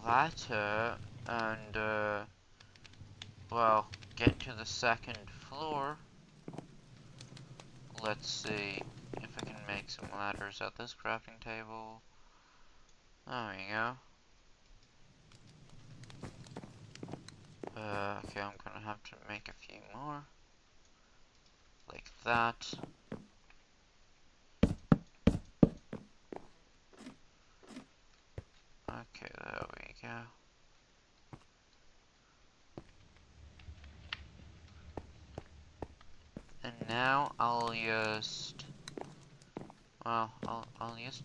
[SPEAKER 1] ladder and well, get to the second floor. Let's see if I can make some ladders at this crafting table. There we go. Okay, I'm gonna have to make a few more. Like that. Okay, there we go. And now I'll just, well, I'll just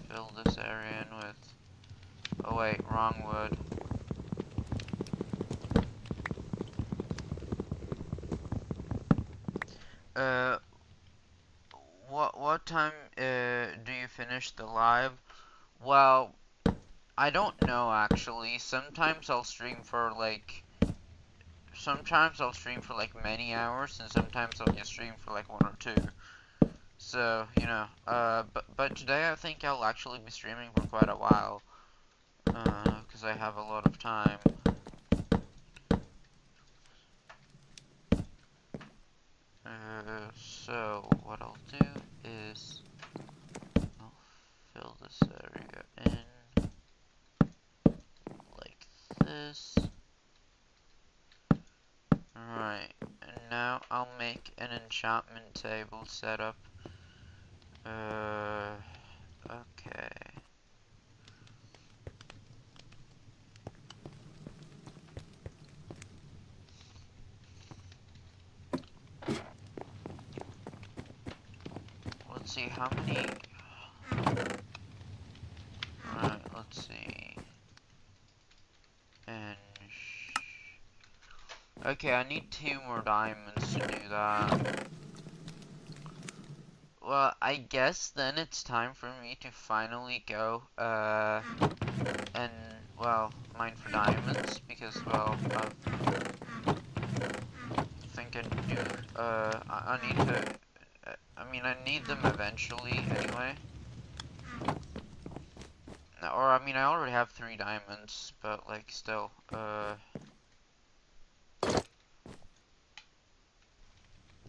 [SPEAKER 1] fill this area in with, oh wait, wrong wood. Uh, what time do you finish the live? Well, I don't know actually. Sometimes I'll stream for like many hours, and sometimes I'll just stream for like 1 or 2. So, you know, but today I think I'll actually be streaming for quite a while, because I have a lot of time. So what I'll do is I'll fill this area in like this. Alright, and now I'll make an enchantment table setup. Okay. Let's see how many. Alright, let's see. And okay, I need 2 more diamonds to do that. Well, I guess then it's time for me to finally go, and, well, mine for diamonds, because, well, I think I do, I need to, I mean, I need them eventually, anyway. Or, I mean, I already have 3 diamonds, but, like, still,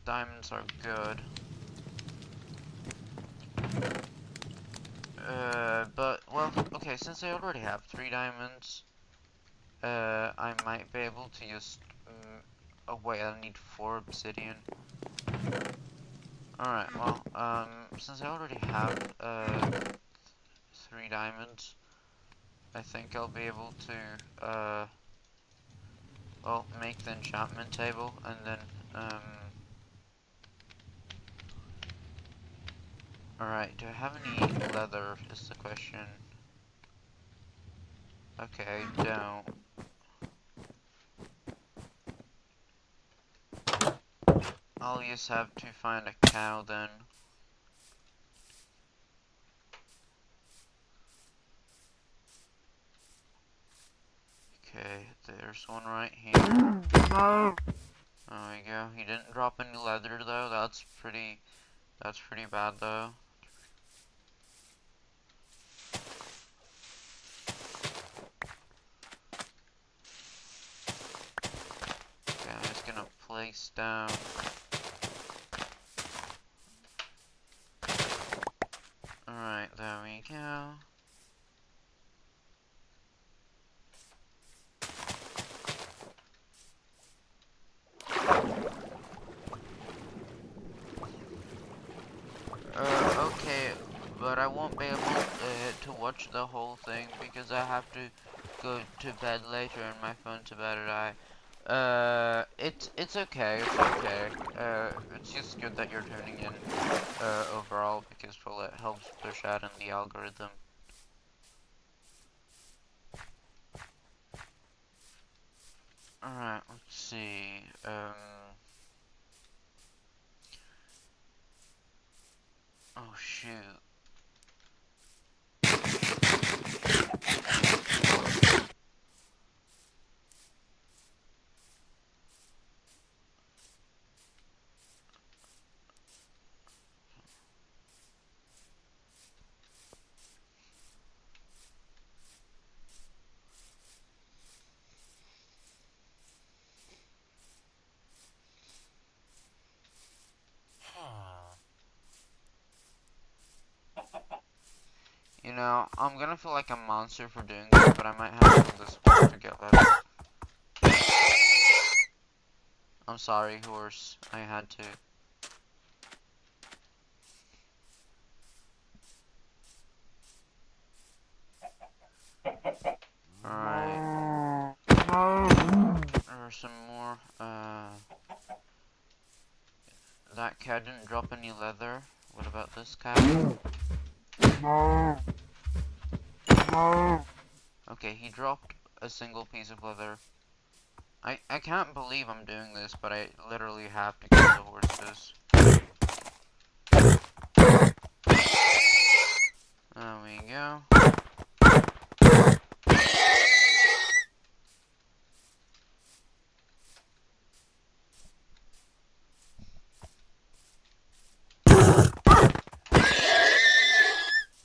[SPEAKER 1] diamonds are good. But, well, okay, since I already have 3 diamonds, I might be able to just, oh wait, I need 4 obsidian. Alright, well, since I already have, 3 diamonds, I think I'll be able to, well, make the enchantment table, and then, alright, do I have any leather, is the question. Okay, I don't. I'll just have to find a cow then. Okay, there's one right here. There we go. He didn't drop any leather though. That's pretty bad though. Okay, I'm just gonna place down. Alright, there we go. Okay, but I won't be able to watch the whole thing because I have to go to bed later and my phone's about to die. It's okay, it's okay. It's just good that you're tuning in, overall, because, well, it helps push out in the algorithm. Alright, let's see, oh shoot. Now, I'm gonna feel like a monster for doing this, but I might have to do this horse to get leather. I'm sorry, horse. I had to. Alright. There's some more. That cat didn't drop any leather. What about this cat? Okay, he dropped a single piece of leather. I can't believe I'm doing this, but I literally have to kill the horses. There we go.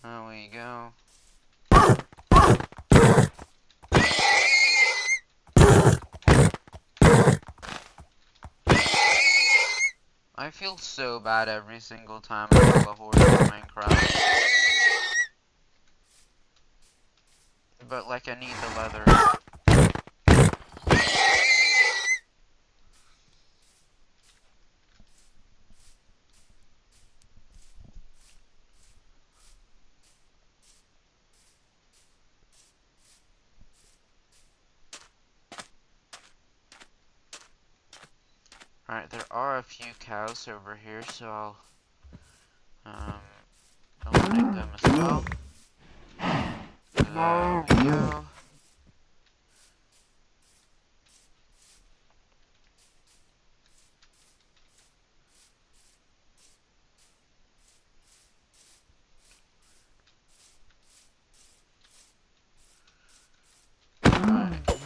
[SPEAKER 1] There we go. I feel so bad every single time I kill a horse in Minecraft. But like, I need the leather. Alright, there are a few cows over here, so I'll eliminate them as well. There we go.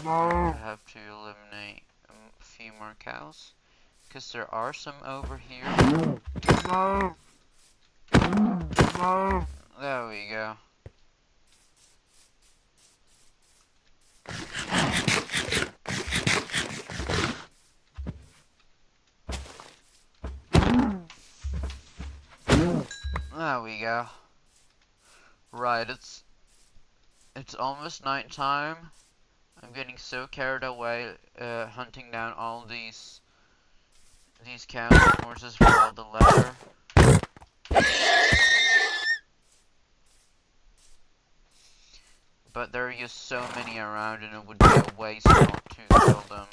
[SPEAKER 1] I have to eliminate a few more cows, because there are some over here. There we go. There we go. Right, it's almost night time. I'm getting so carried away hunting down all these cows and horses for all the leather. But there are just so many around, and it would be a waste not to kill them.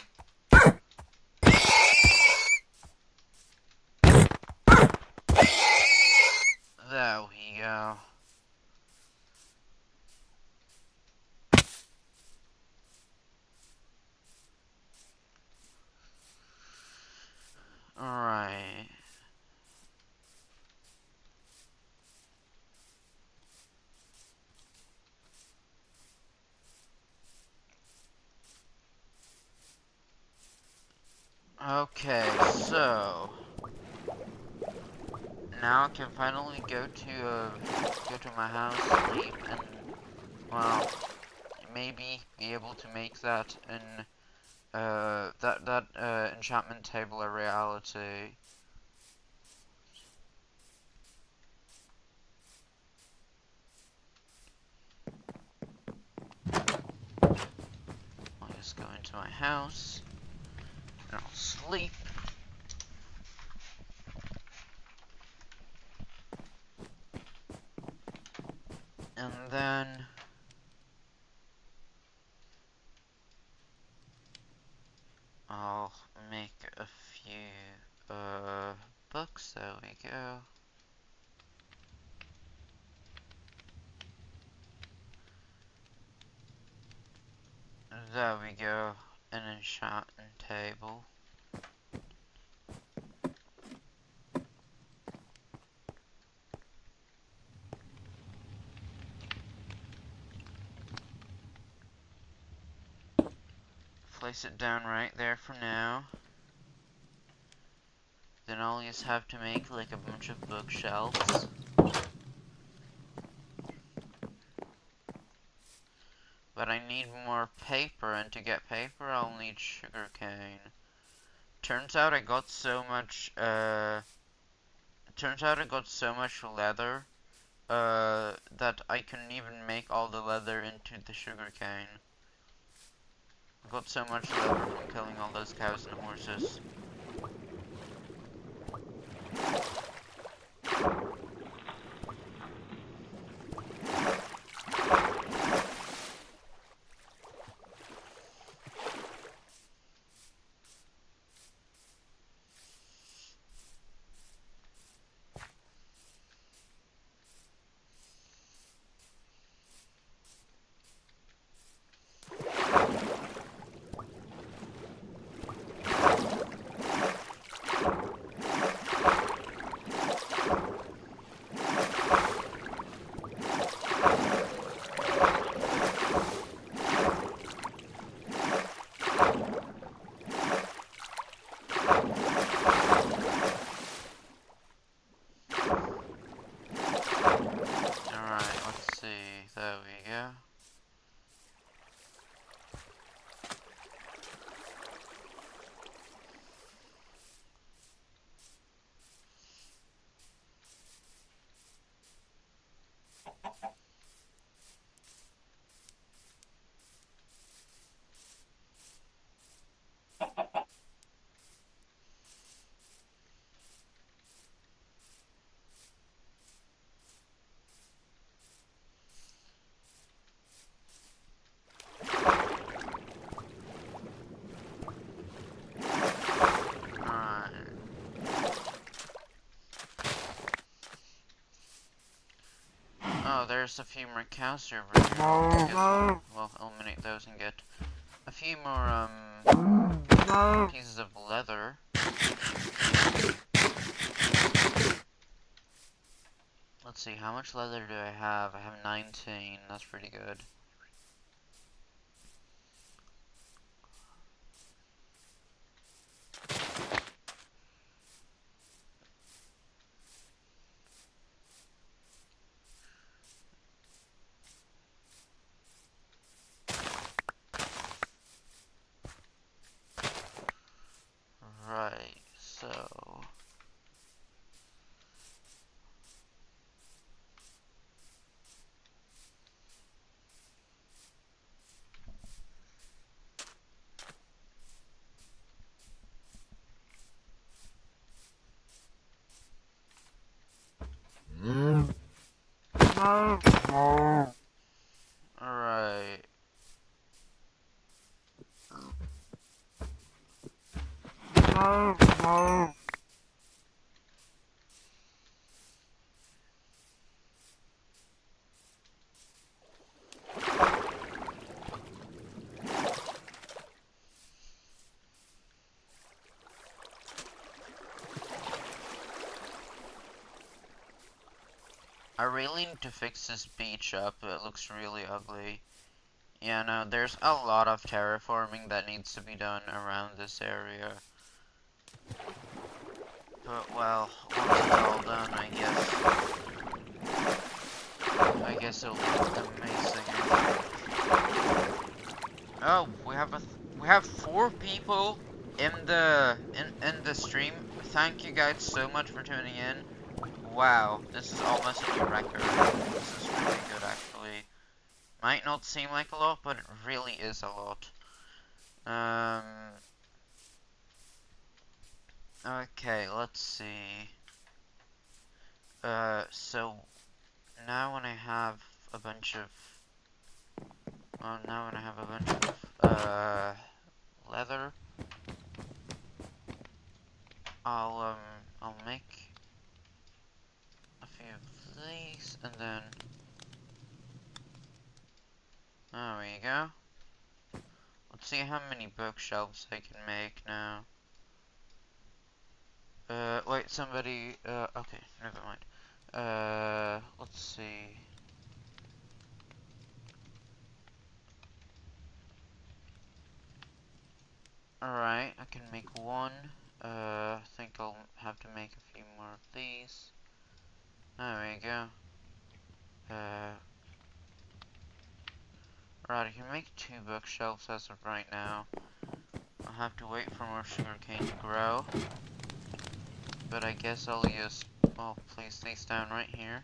[SPEAKER 1] There we go. Alright. Okay, so now I can finally go to my house, sleep, and well, maybe be able to make that enchantment table a reality. I'll just go into my house and I'll sleep. And then I'll make a few books. There we go. There we go. An enchantment table. Place it down right there for now. Then I'll just have to make like a bunch of bookshelves. But I need more paper, and to get paper I'll need sugarcane. Turns out I got so much leather that I can even make all the leather into the sugarcane. I got so much leather from killing all those cows and horses. Alright, let's see. There we go. Alright. Oh, there's a few more cows over here. I guess we'll eliminate those and get a few more, pieces of leather. Let's see, how much leather do I have? I have 19. That's pretty good. Right, so... Alright. I really need to fix this beach up. It looks really ugly. Yeah, no, there's a lot of terraforming that needs to be done around this area. But, well, once it's all done, I guess it'll look amazing. Oh, we have 4 people in the stream. Thank you guys so much for tuning in. Wow, this is almost a new record. This is really good, actually. Might not seem like a lot, but it really is a lot. Okay, let's see. So now when I have a bunch of, leather, I'll make a few of these, and then, there we go. Let's see how many bookshelves I can make now. Wait, somebody, okay, never mind. Let's see. Alright, I can make one. I think I'll have to make a few more of these. There we go. Right, I can make 2 bookshelves as of right now. I'll have to wait for more sugarcane to grow. But I guess I'll place these down right here.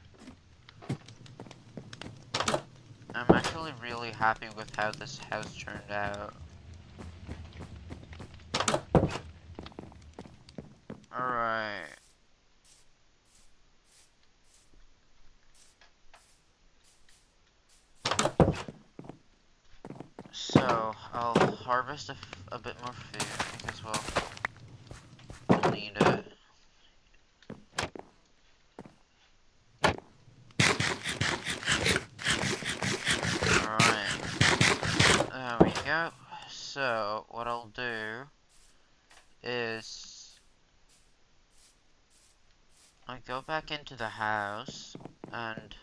[SPEAKER 1] I'm actually really happy with how this house turned out. Alright. So, I'll harvest a bit more food because, well, we'll need it. Alright. There we go. So, what I'll do is I go back into the house and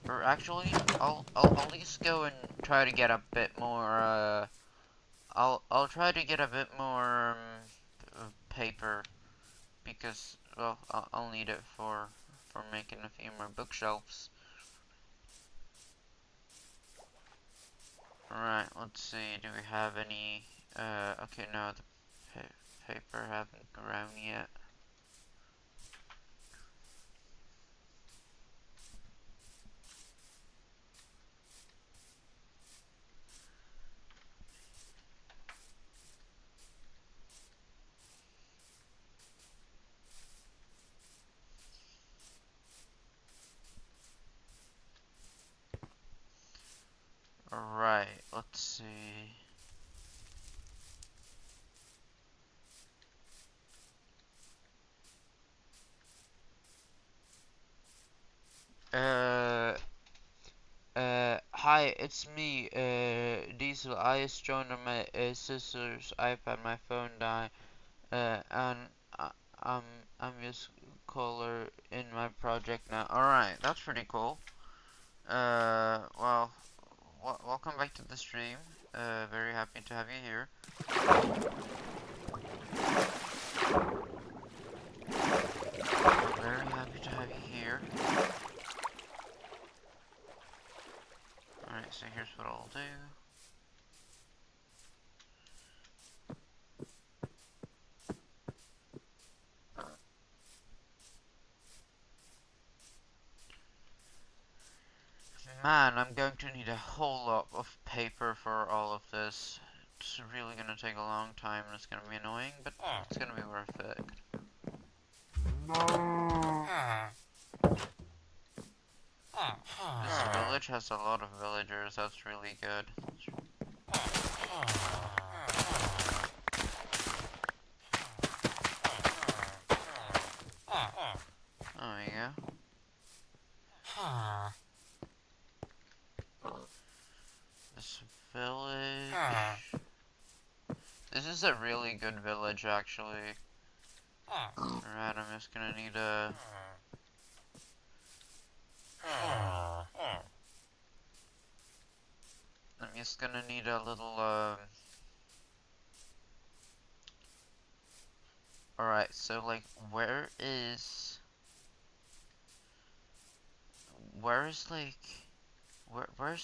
[SPEAKER 1] or actually I'll at least go and try to get a bit more I'll try to get a bit more paper because well I'll need it for making a few more bookshelves. Alright, let's see, do we have any okay, no, the paper haven't grown yet. Alright, let's see. Hi, it's me, Diesel. I just joined on my sister's iPad. My phone died, and I, I'm I'm just caller in my project now. All right, that's pretty cool. Well, welcome back to the stream. Very happy to have you here. Very happy to have you here. Alright, so here's what I'll do. Man, I'm going to need a whole lot of paper for all of this. It's really gonna take a long time and it's gonna be annoying, but it's gonna be worth it. This village has a lot of villagers, that's really good. There we go. This village... This is a really good village, actually. Alright, I'm just gonna need a... I'm just gonna need a little, Alright, so, like, where's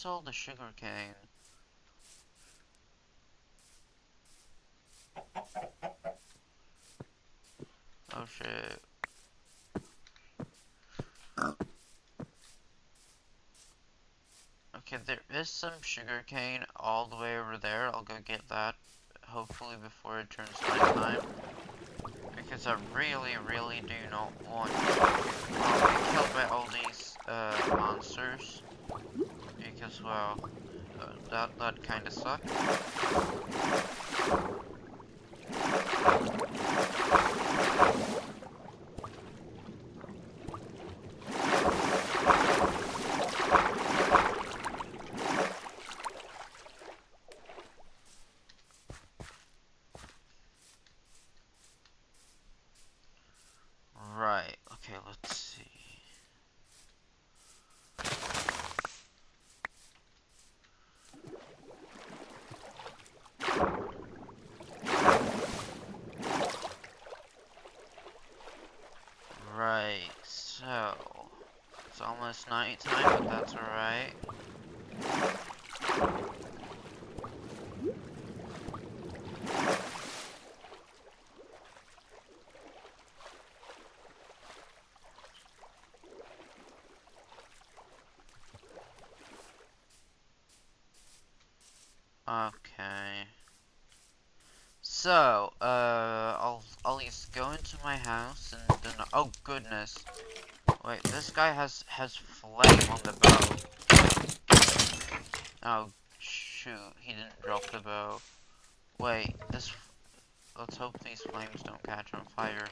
[SPEAKER 1] all the sugar cane? Oh shit. Okay, there is some sugar cane all the way over there. I'll go get that, hopefully before it turns nighttime. Because I really do not want to get killed by all these, monsters. Because, well, that kinda sucks. Right, okay, let's see. Right, so it's almost nighttime, but that's alright. Okay. So, I'll just go into my house and then, oh goodness. Wait, this guy has flame on the bow. Oh, shoot, he didn't drop the bow. Wait, let's hope these flames don't catch on fire.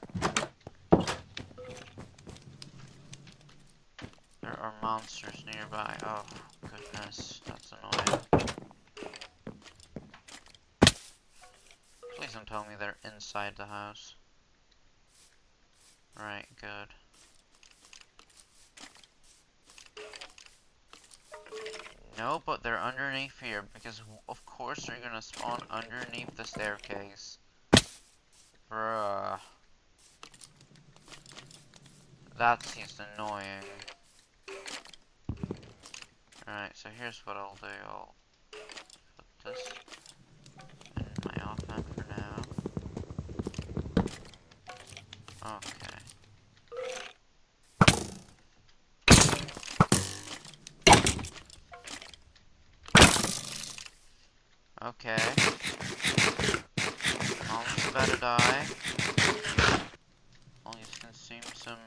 [SPEAKER 1] There are monsters nearby. Oh, goodness, that's annoying. Please don't tell me they're inside the house. Right, good. No, but they're underneath here, because of course they're gonna spawn underneath the staircase. Bruh. That's just annoying. Alright, so here's what I'll do. I'll put this in my offhand for now. Okay. Okay. Almost about to die. I'll just consume some.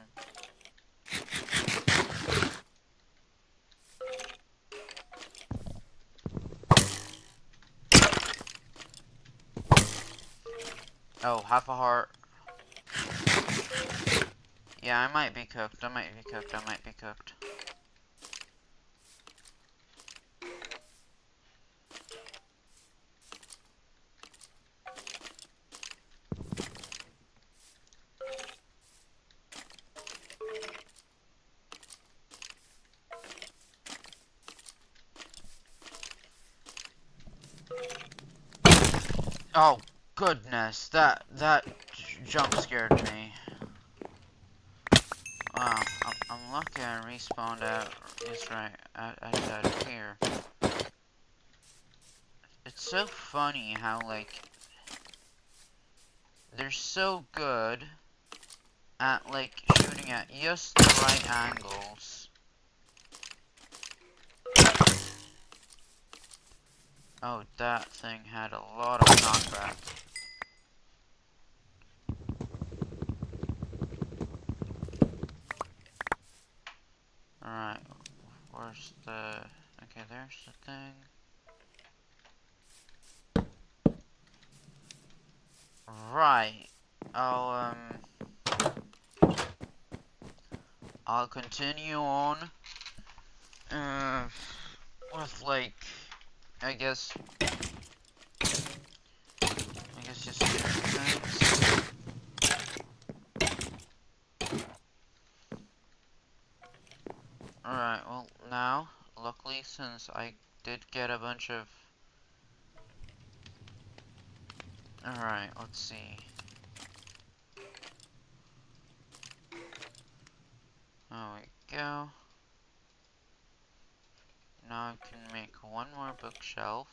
[SPEAKER 1] Oh, half a heart. Yeah, I might be cooked. I might be cooked. I might be cooked. Oh goodness, that jump scared me. Wow, I'm lucky I respawned out. It's right, out of here. It's so funny how like they're so good at like shooting at just the right angles. Oh, that thing had a lot of knockback. Alright, where's the... Okay, there's the thing. Right. I'll continue on. With like... I guess just things. Alright, well now, luckily since I did get a bunch of... Alright, let's see. There we go. Now I can make one more bookshelf.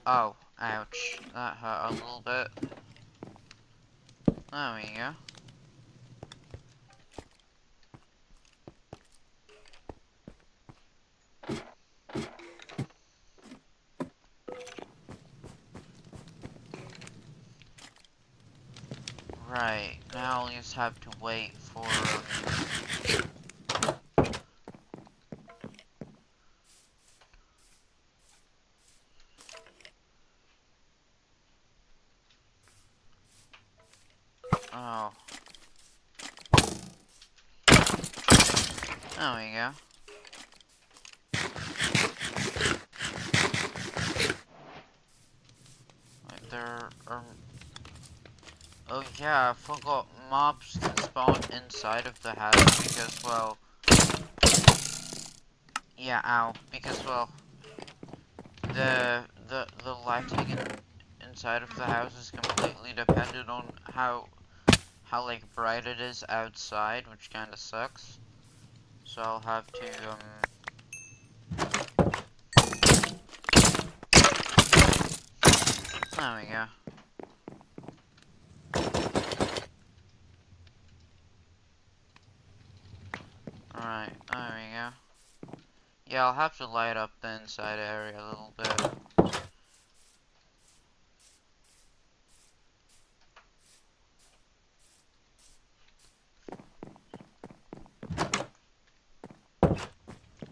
[SPEAKER 1] Oh, ouch. That hurt a little bit. There we go. Right, now we just have to wait for... Oh. There we go. Wait, there are... Oh yeah, I forgot mobs can spawn inside of the house because, well... Yeah, ow. Because, well... The lighting inside of the house is completely dependent on how like bright it is outside, which kinda sucks. So I'll have to there we go. Right, there we go. Yeah, I'll have to light up the inside area a little bit.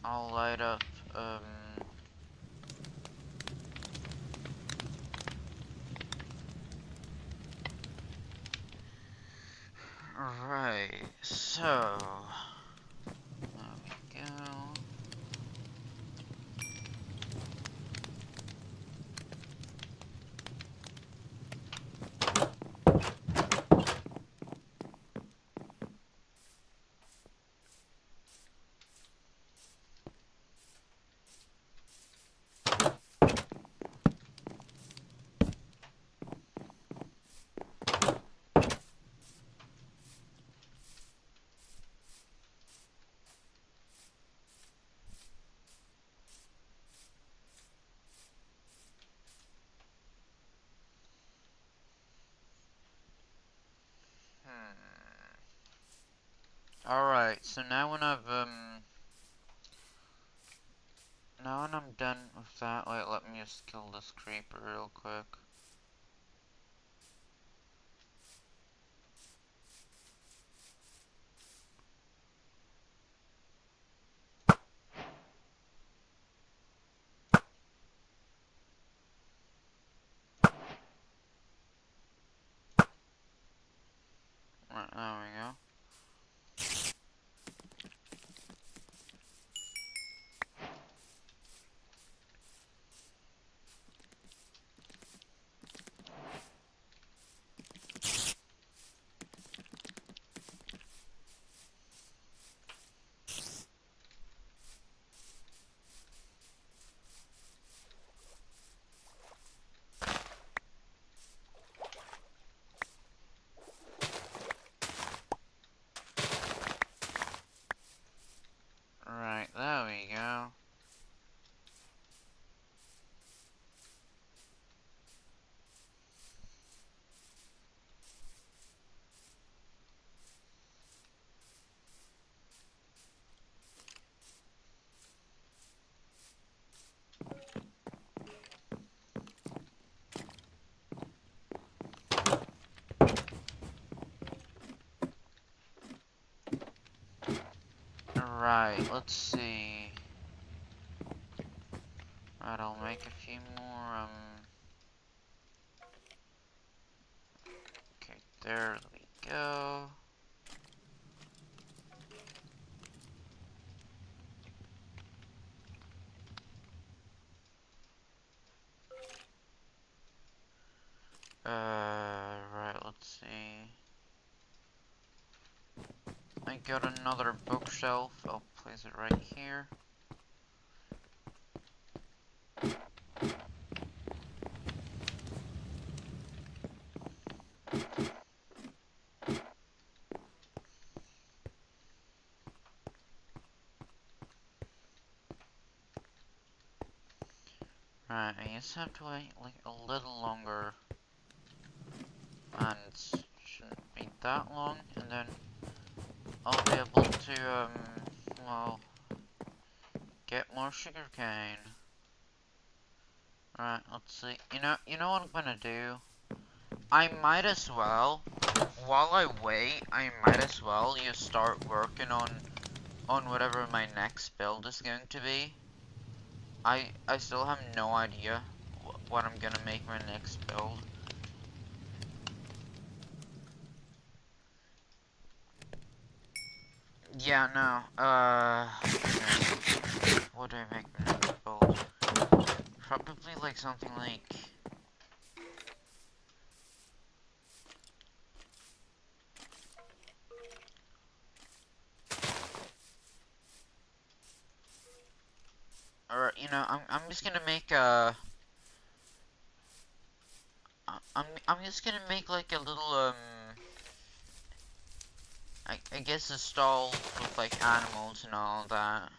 [SPEAKER 1] I'll light up, right, so, there we go. Alright, so now when I'm done with that, wait, let me just kill this creeper real quick. Right, there we go. Right, there we go. Right, let's see. Right, I'll make a few more, okay, there we go. Right, let's see. I got another bookshelf, I'll place it right here. Right, I just have to wait like a little longer. And it shouldn't be that long, and then I'll be able to, well, get more sugarcane. Right, let's see. You know what I'm gonna do? I might as well, while I wait, I might as well just start working on whatever my next build is going to be. I still have no idea what I'm gonna make my next build. Yeah, no, okay. What do I make my next build? Probably like something like... Or, I'm just gonna make a... I'm just gonna make like a little, I guess a stall with like animals and all that.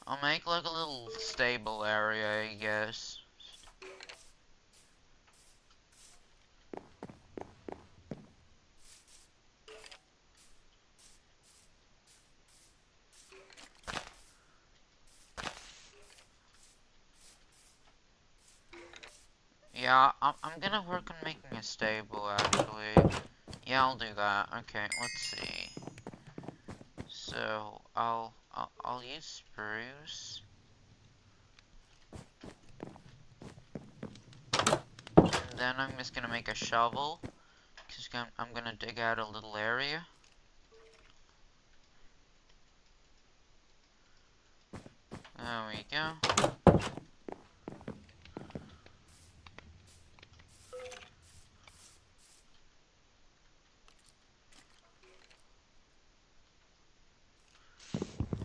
[SPEAKER 1] I'll make like a little stable area, I guess. Yeah, I'm gonna work on making a stable, actually. Yeah, I'll do that. Okay, let's see. So, I'll use spruce. And then I'm just gonna make a shovel. Because I'm gonna dig out a little area. There we go.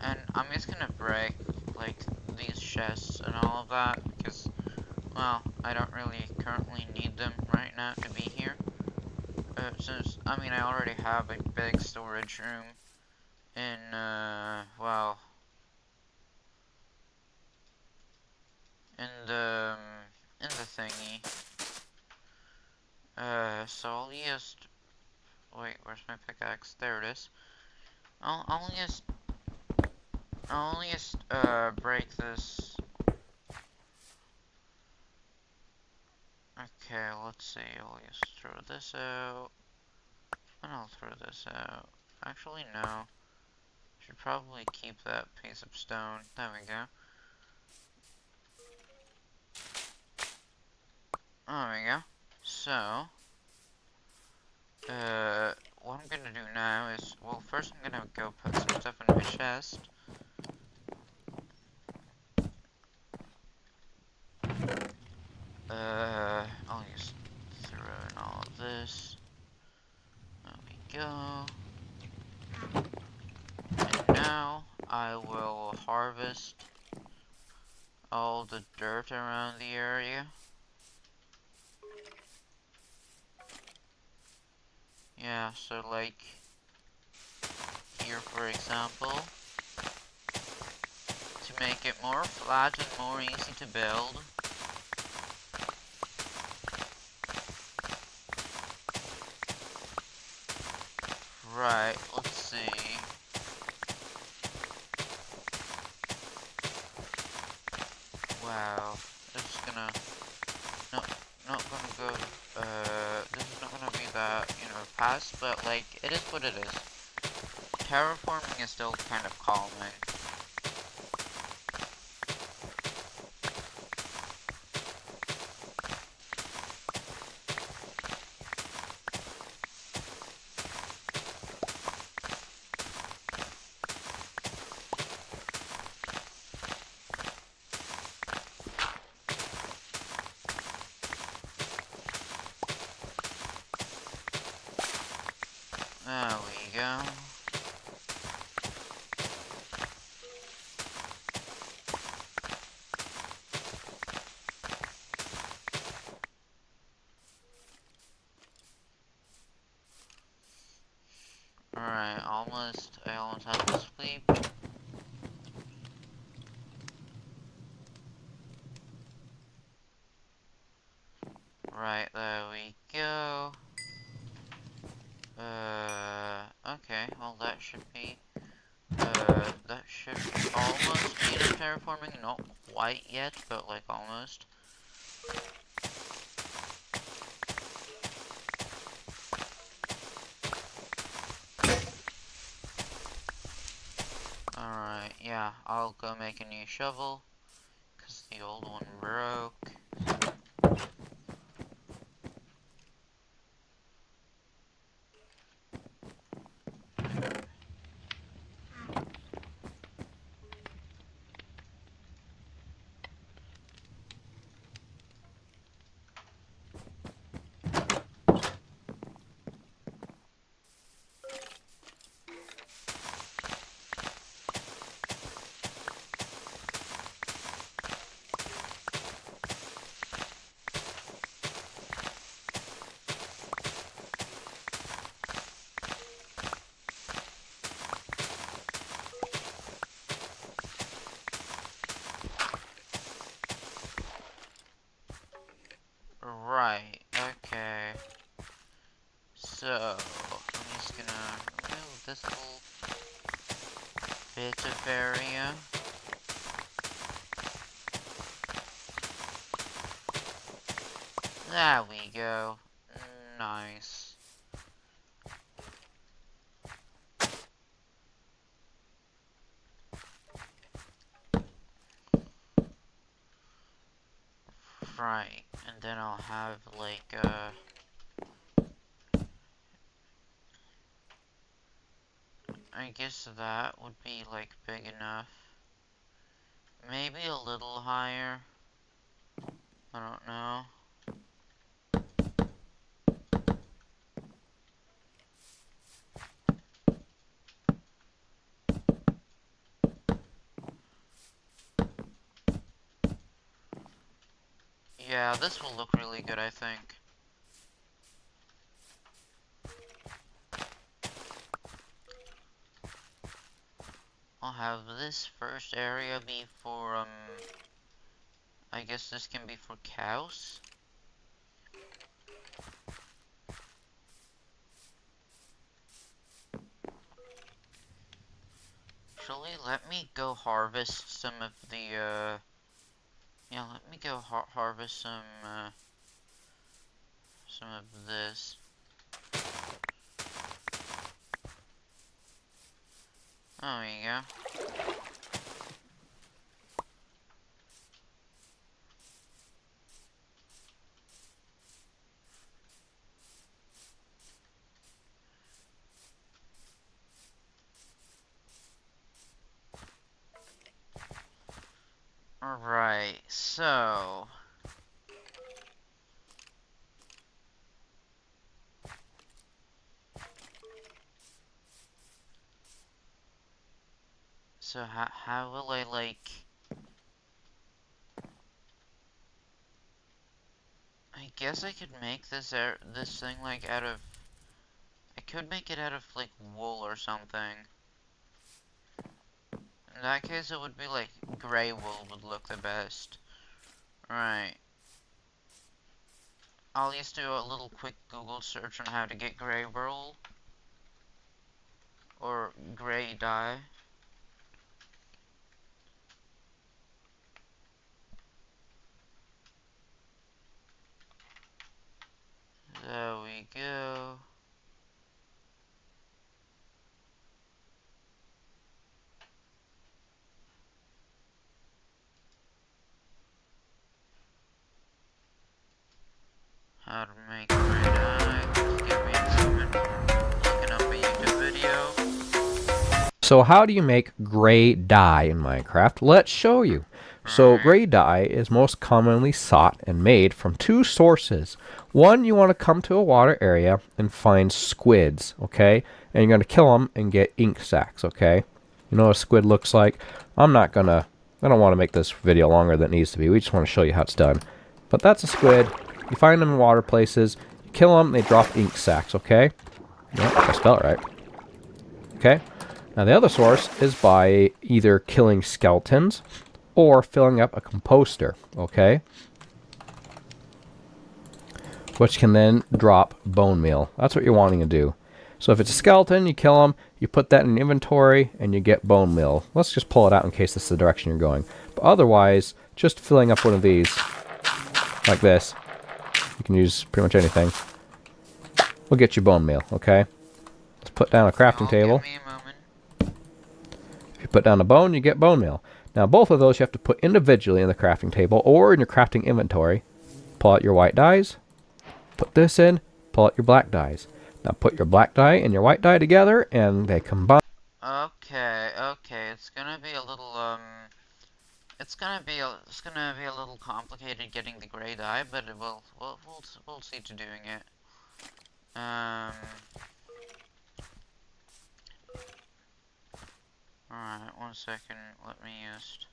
[SPEAKER 1] And I'm just gonna break, like, these chests and all of that, because, well, I don't really currently need them right now to be here. Since, I mean, I already have a big storage room in, well, in the thingy. So wait, where's my pickaxe? There it is. I'll only just, break this. Okay, let's see, I'll just throw this out, and I'll throw this out. Actually, no. Should probably keep that piece of stone. There we go. There we go. So, what I'm gonna do now is, well, first I'm gonna go put some stuff in my chest. I'll just throw in all of this. There we go. And now, I will harvest all the dirt around the area. Yeah, so like, here for example, to make it more flat and more easy to build. Right, let's see. Wow, this is gonna, no, not gonna go, this is not gonna be that, fast, but like, it is what it is. Terraforming is still kind of calming. There we go. Alright, I almost have to sleep. Right, there we go. Okay, well that should be, almost be enough terraforming, not quite yet, but like almost. Alright, yeah, I'll go make a new shovel, because the old one broke. Right, okay. So, I'm just gonna remove this little bit of area. There we go. Nice. Right, and then I'll have like I guess that would be like big enough. Maybe a little higher. I don't know. Yeah, this will look really good, I think. I'll have this first area be for, I guess this can be for cows. Actually, let me go harvest some of the, yeah, let me go harvest some of this. Oh, there you go. Alright, so... So how will I, like... I guess I could make this this thing, like, out of... I could make it out of, like, wool or something. In that case, it would be, like, gray wool would look the best. Right. I'll just do a little quick Google search on how to get gray wool. Or gray dye. There we go. How to make gray dye. Just give me a moment. Looking up a YouTube video.
[SPEAKER 2] So how do you make gray dye in Minecraft? Let's show you. So gray dye is most commonly sought and made from two sources. One, you want to come to a water area and find squids, okay? And you're going to kill them and get ink sacs, okay? You know what a squid looks like? I don't want to make this video longer than it needs to be. We just want to show you how it's done. But that's a squid. You find them in water places. You kill them, they drop ink sacs, okay? Yep, I spell it right. Okay? Now the other source is by either killing skeletons or filling up a composter, okay? Which can then drop bone meal. That's what you're wanting to do. So if it's a skeleton, you kill them, you put that in inventory, and you get bone meal. Let's just pull it out in case this is the direction you're going. But otherwise, just filling up one of these, like this, you can use pretty much anything, will get you bone meal, okay? Let's put down a crafting table.
[SPEAKER 1] Give me a moment.
[SPEAKER 2] If you put down a bone, you get bone meal. Now both of those you have to put individually in the crafting table or in your crafting inventory. Pull out your white dyes, put this in, pull out your black dyes. Now put your black dye and your white dye together and they combine.
[SPEAKER 1] Okay, it's gonna be a little, it's gonna be a little complicated getting the gray dye, but we'll see to doing it. Alright, 1 second, let me just...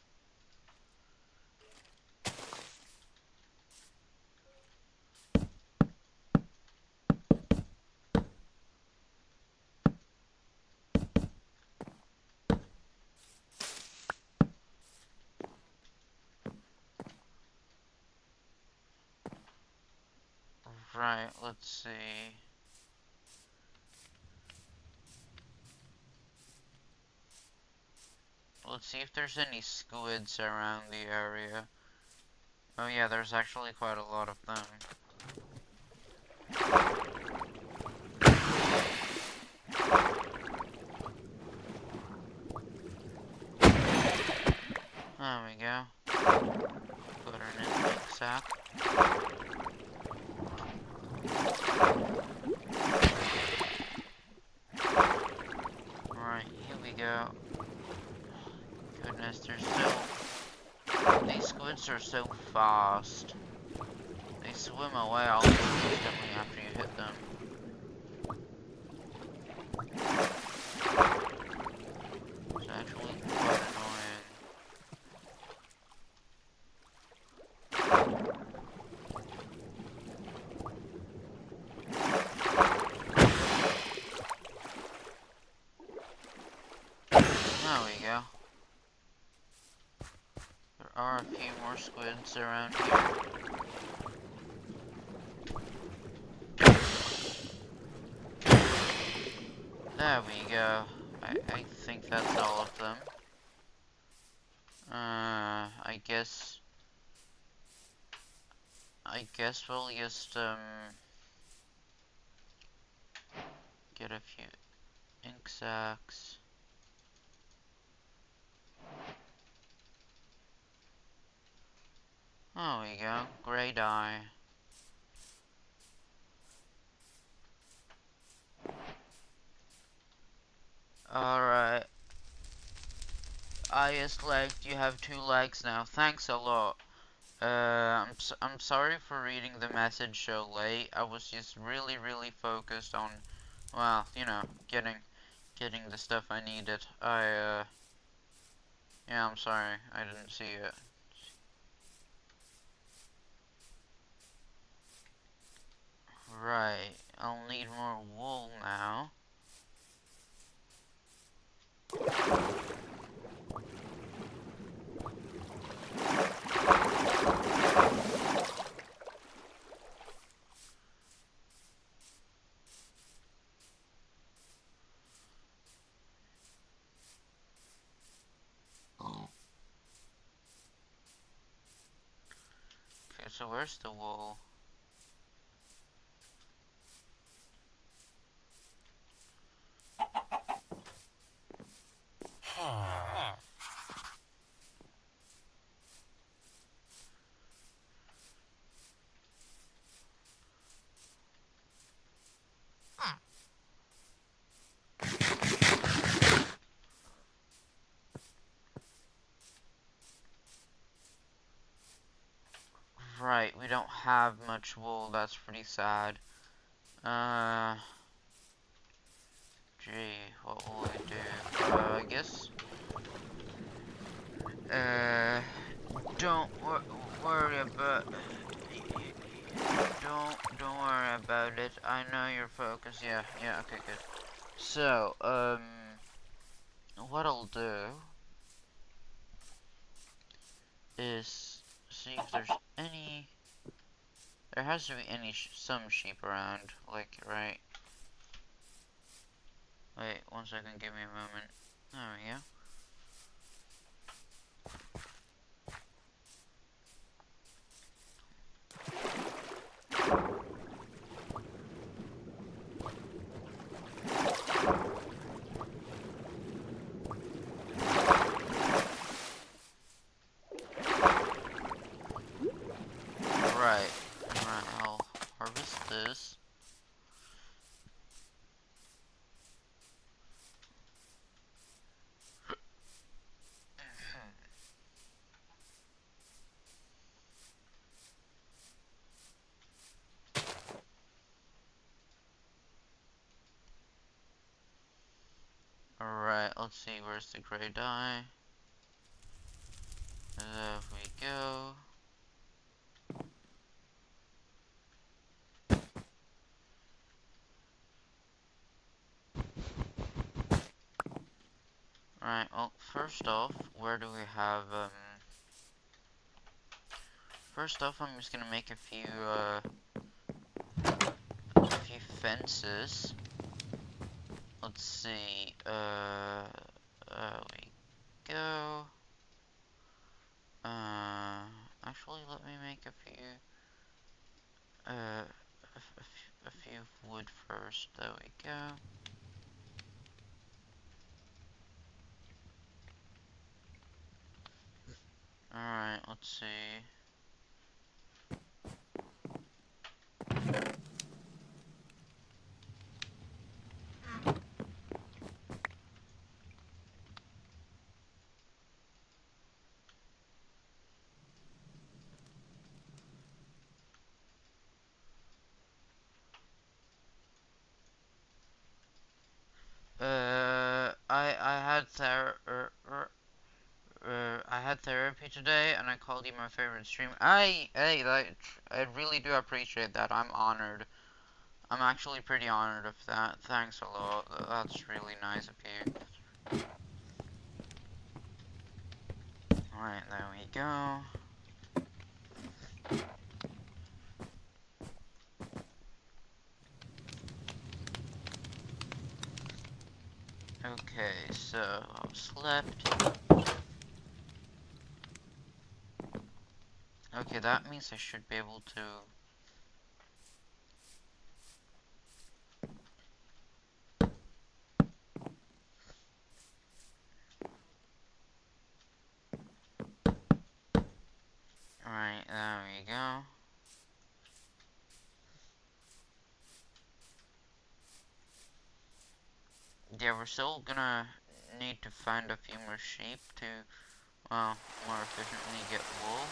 [SPEAKER 1] Right, let's see. Let's see if there's any squids around the area. Oh yeah, there's actually quite a lot of them. There we go. Put her in the big sack. Right, here we go. Goodness, they're so... These squids are so fast. They swim away almost instantly after you hit them. It's actually quite annoying. There we go. There are a few more squids around here. There we go. I think that's all of them. I guess we'll just, get a few ink sacs. There we go. Gray dye. Alright. Highest leg, you have 2 legs now. Thanks a lot. I'm sorry for reading the message so late. I was just really focused on, well, you know, getting the stuff I needed. Yeah, I'm sorry. I didn't see it. Right. I'll need more wool now. Okay, so where's the wool? Right, we don't have much wool. That's pretty sad. Gee, what will we do? I guess. Don't worry about. Don't worry about it. I know you're focused. Yeah, okay, good. So, what I'll do is see if there's any. There has to be some sheep around, like, right? Wait, 1 second, give me a moment. There we go. Right, I'll harvest this. Alright, let's see, where's the gray dye? There we go. Right, well, first off, where do we have, first off, I'm just gonna make a few fences. Let's see, there we go. Actually, let me make a few, a few wood first. There we go. Alright, let's see. I had therapy today, and I called you my favorite streamer. I really do appreciate that. I'm honored. I'm actually pretty honored of that. Thanks a lot. That's really nice of you. Alright, there we go. Okay, so I've slept. Okay, that means I should be able to. Alright, there we go. Yeah, we're still gonna need to find a few more sheep to, well, more efficiently get wool.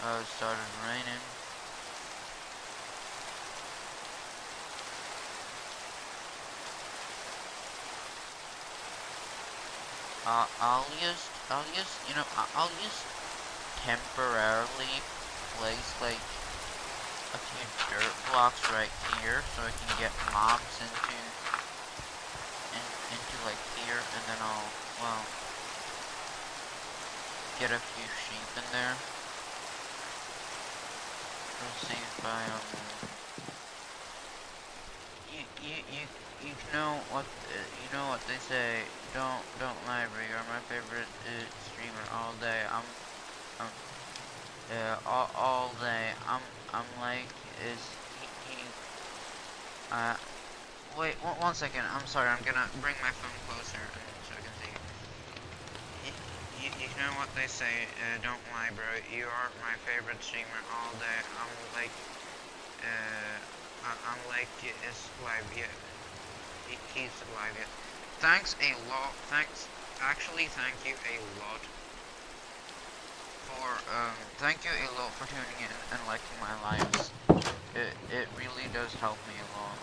[SPEAKER 1] Oh, it started raining. I'll just temporarily place like a few dirt blocks right here so I can get mobs into like here, and then I'll, well, get a few sheep in there. Let's see if I you know what they say. Don't lie, bro. You're my favorite streamer all day. I'm all day. I'm like is he wait one second. I'm sorry. I'm gonna bring my phone closer so I can see. You know what they say. Don't lie, bro. You are my favorite streamer all day. I'm like it's live yet. He's live yet. Thanks a lot. Thank you a lot for thank you a lot for tuning in and liking my lives. It really does help me a lot.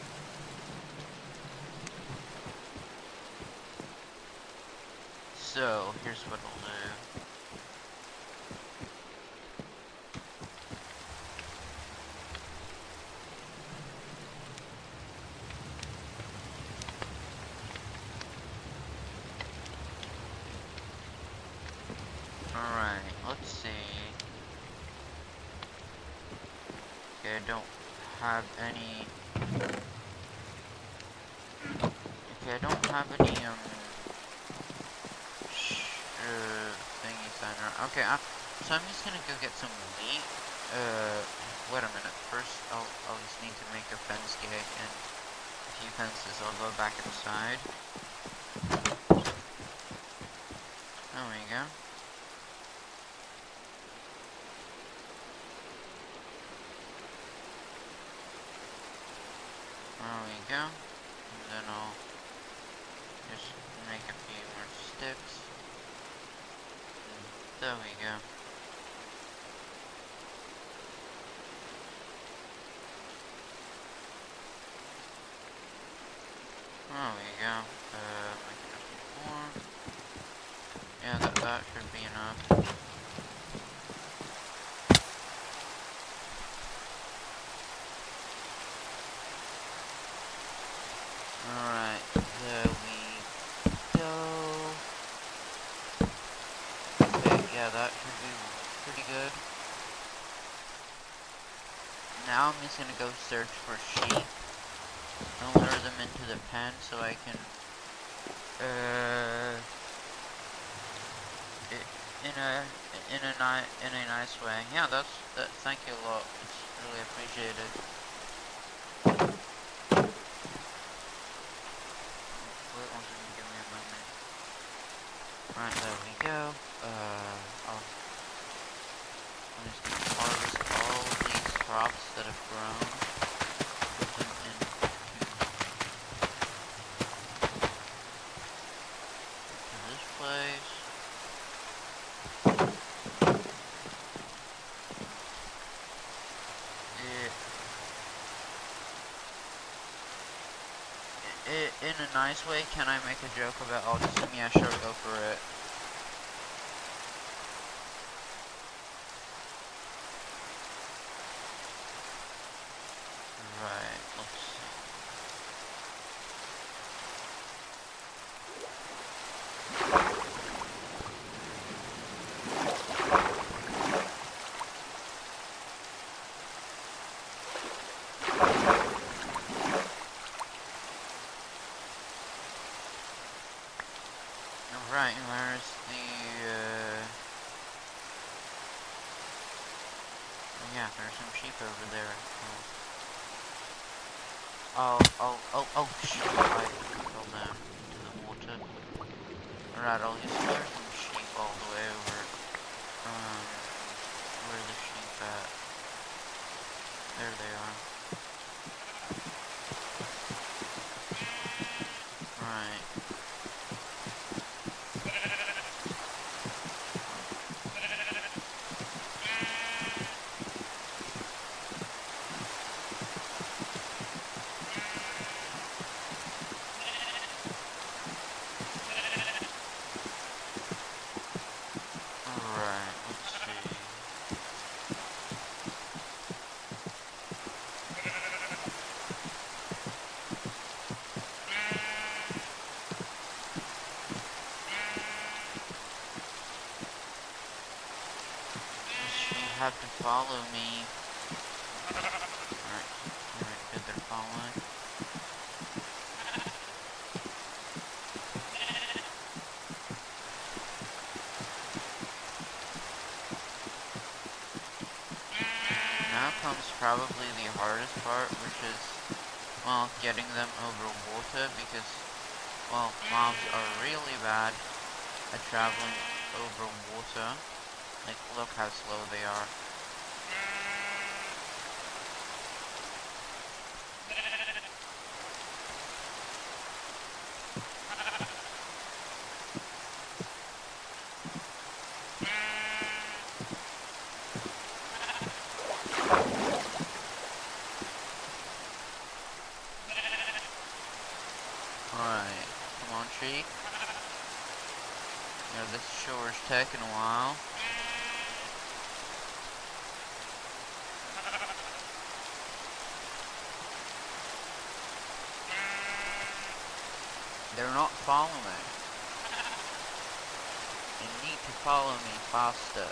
[SPEAKER 1] So here's what I'll do. Alright, let's see. Okay, I don't have any. Okay, I don't have any thingy center. Okay, so I'm just gonna go get some wheat. Wait a minute. First, I'll just need to make a fence gate and a few fences. I'll go back inside. There we go. There we go. And then I'll just make a few more sticks. And there we go. There we go. Make a few more. Yeah, that should be enough. Alright, there we go. Okay, yeah, that should be pretty good. Now I'm just gonna go search for sheep and lure them into the pen so I can in a nice way. Yeah, that. Thank you a lot. It's really appreciated. Wait one second, give me a moment. Right, there we go. I'll just harvest all of these crops that have grown. Put them into this place. In a nice way, can I make a joke about autism? Yeah, sure, go for it. Right, let's see. Alright, where's the, oh yeah, there's some sheep over there. Oh, shoot, I fell down into the water. Alright, I'll just clear some sheep all the way over. Where are the sheep at? There they are. Right. Alright, let's see. She have to follow me. Alright, good, they're following. Now comes probably the hardest part, which is, well, getting them over water, because, well, mobs are really bad at traveling over water. Like, look how slow they are. Alright, come on, sheep. Yeah, this sure is taking a while. They're not following. They need to follow me faster.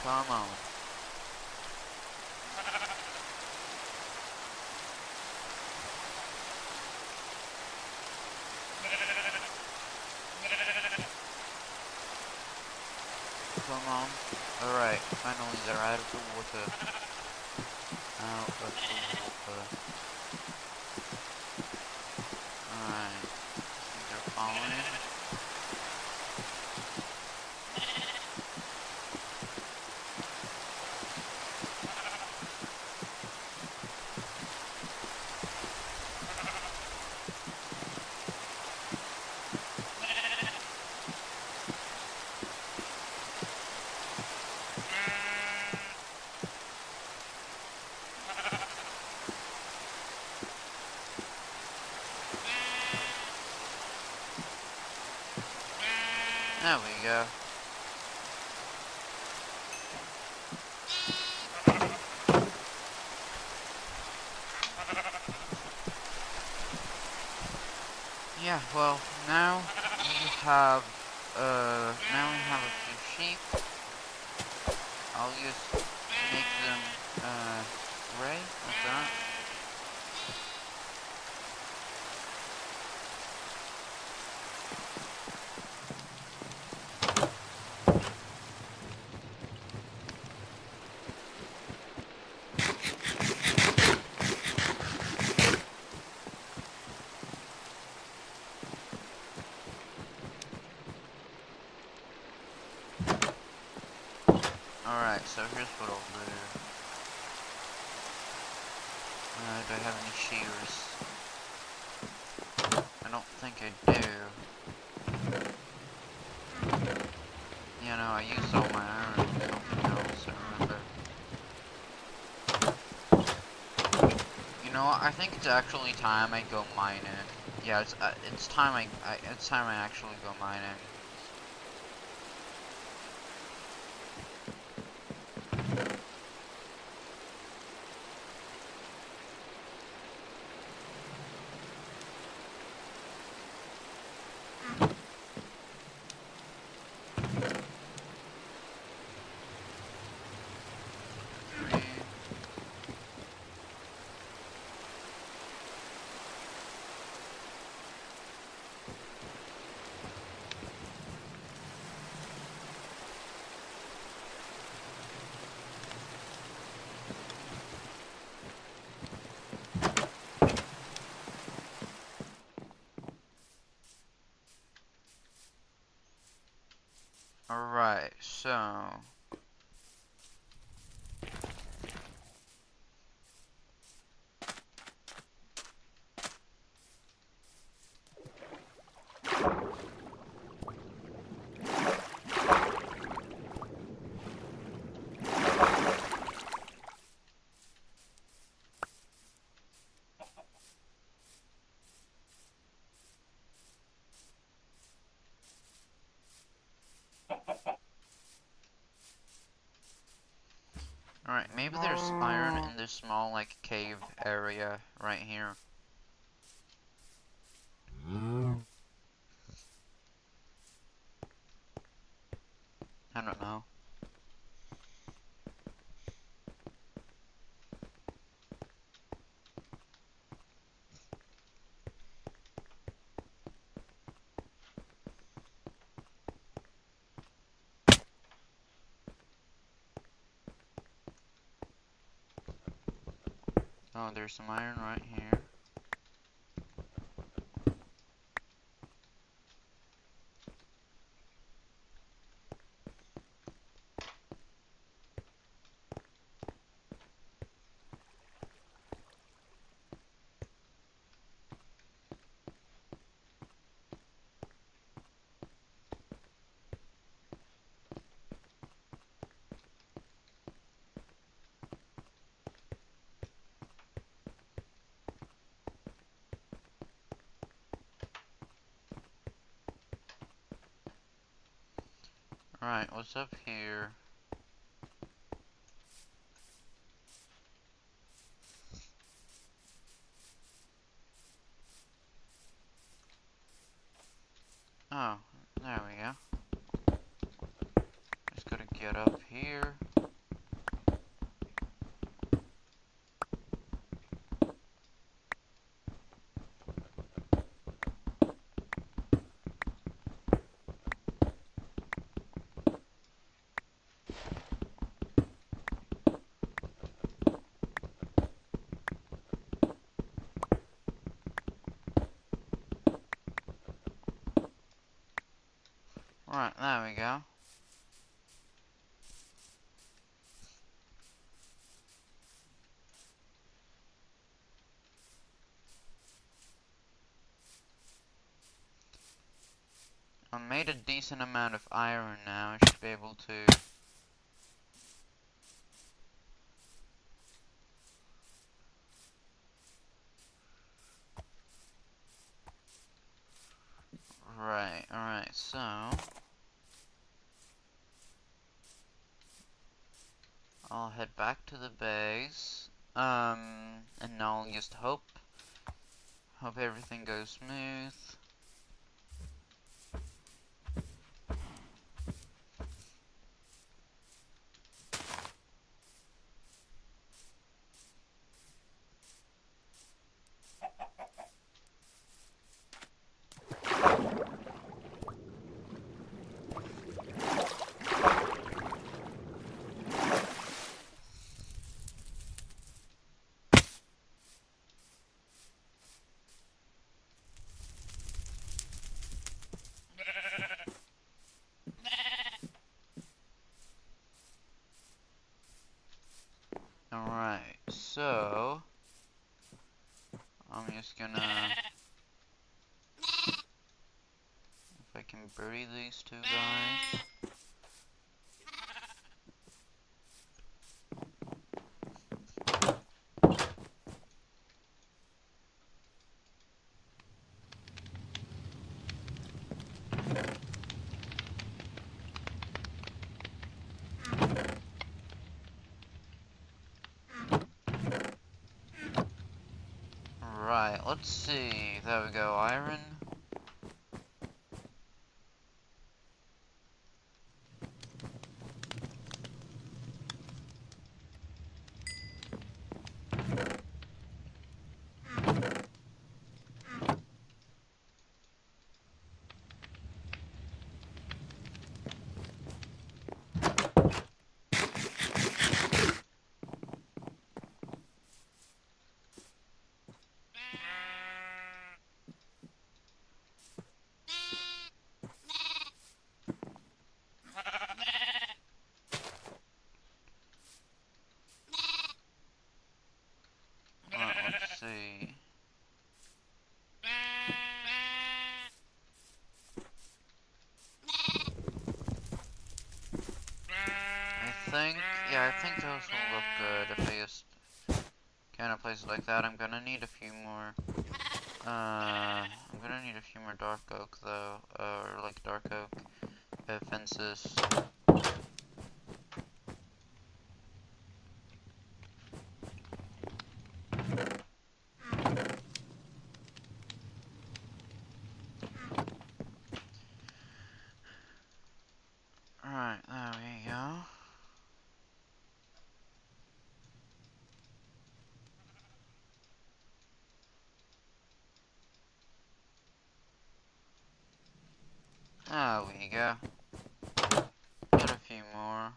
[SPEAKER 1] Come on. Come on. Alright, finally they're out of the water. Out of the water. Alright. They're following. There we go. have, now we have a few sheep. I'll just make them, gray, like that. Alright, so here's what I'll do. Do I have any shears? I don't think I do. You know, I used all my iron and something else, I remember. You know what, I think it's actually time I go mining. Yeah, it's time it's time I actually go mining. Alright, so... Alright, maybe there's iron in this small, like, cave area right here. I don't know. Oh, there's some iron right here. Alright, what's up here? Oh, there we go. Just gotta get up here. Right, there we go. I made a decent amount of iron now. I should be able to... Right, alright, so... I'll head back to the base. And I'll just hope everything goes smooth. So I'm just gonna, if I can bury these two guys. Right, let's see. There we go, iron. Let's see. I think those will look good if I just kind of place it like that. I'm gonna need a few more, I'm gonna need a few more dark oak though, or like dark oak fences. Alright, there we go. There we go. Get a few more.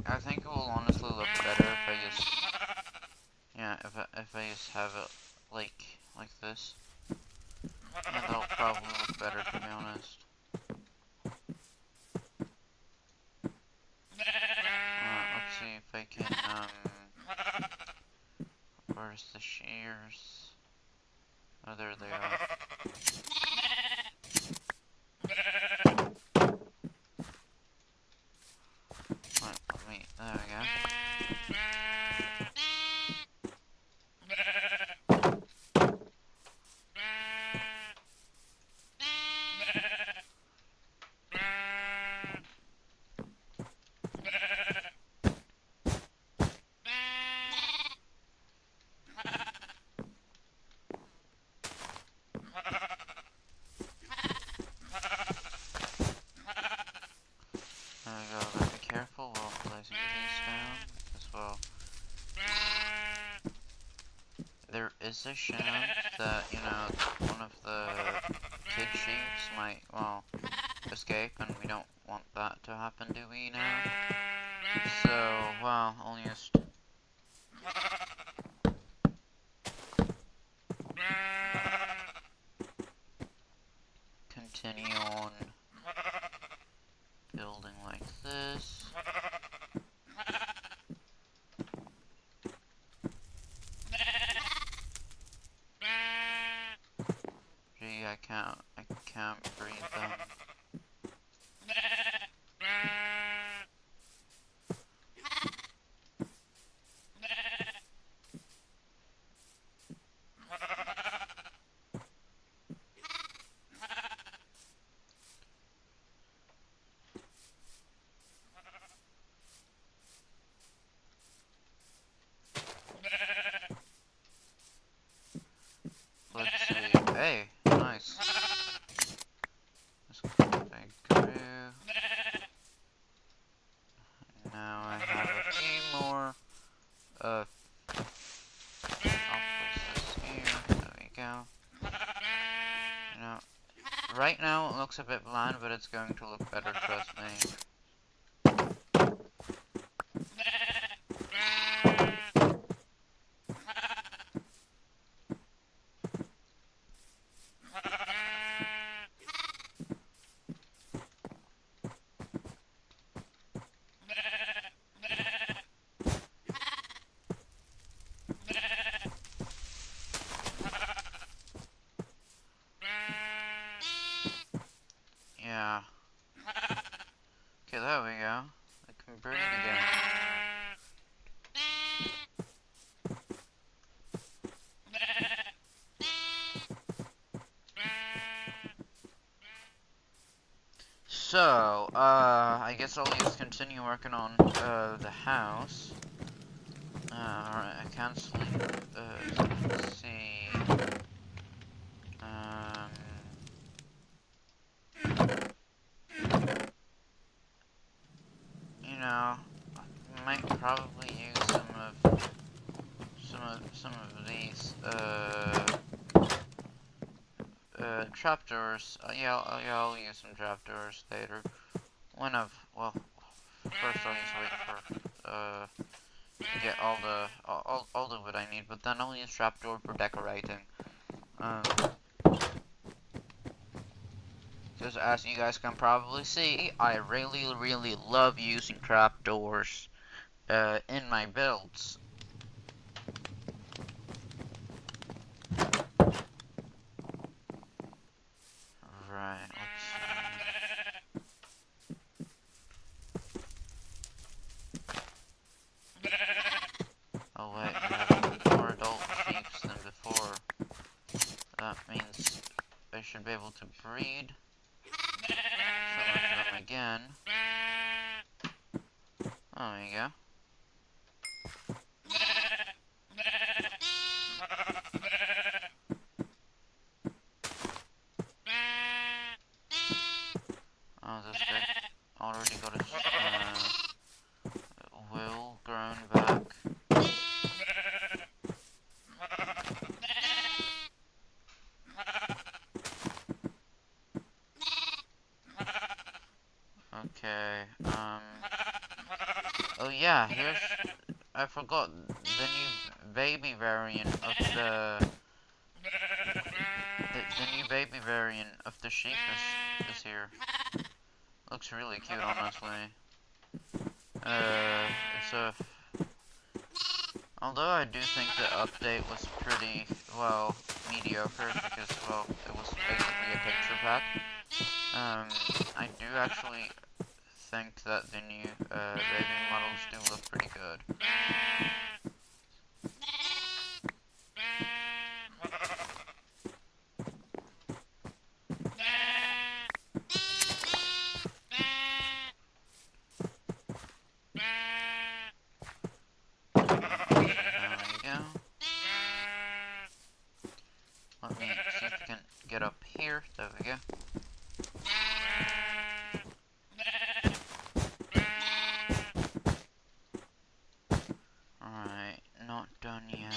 [SPEAKER 1] I think it will honestly look better if I just, yeah, if I just have it like this. Yeah, that'll probably look better, to be honest. Let's see if I can, where's the shears? Oh, there they are. Right, there we go. There we go, but be careful while placing these down, as well. There is a chance that, you know, one of the kid sheeps might, well, escape, and we don't want that to happen, do we now? So, well, I'll just continue on building like this. Gee, I can't breathe them. Let's see. Hey, nice. Let's go big crew. Now I have a few more. I'll place this here. There we go. You know, right now it looks a bit bland, but it's going to look better, trust me. there we go. I can breathe again. So, I guess I'll just continue working on, the house. Alright, I can't sleep. Let's see. You know, I might probably use some of these, trapdoors. Yeah, I'll use some trapdoors later. Well, first I'll just wait for, to get all the wood I need, but then I'll use trapdoor for decorating. Because as you guys can probably see, I really love using trapdoors, in my builds. Right, let's see. Oh wait, we have more adult sheep than before. That means I should be able to breed some of them again. Oh, there you go. Oh, this guy already got his will grown back. Okay, oh yeah, I forgot the new baby variant of the new baby variant of the sheep is here. Looks really cute, honestly. Although I do think the update was pretty, well, mediocre, because, well, it was basically a texture pack. I do actually think that the new, baby models do look pretty good. Let me see if we can get up here. There we go. Alright, not done yet.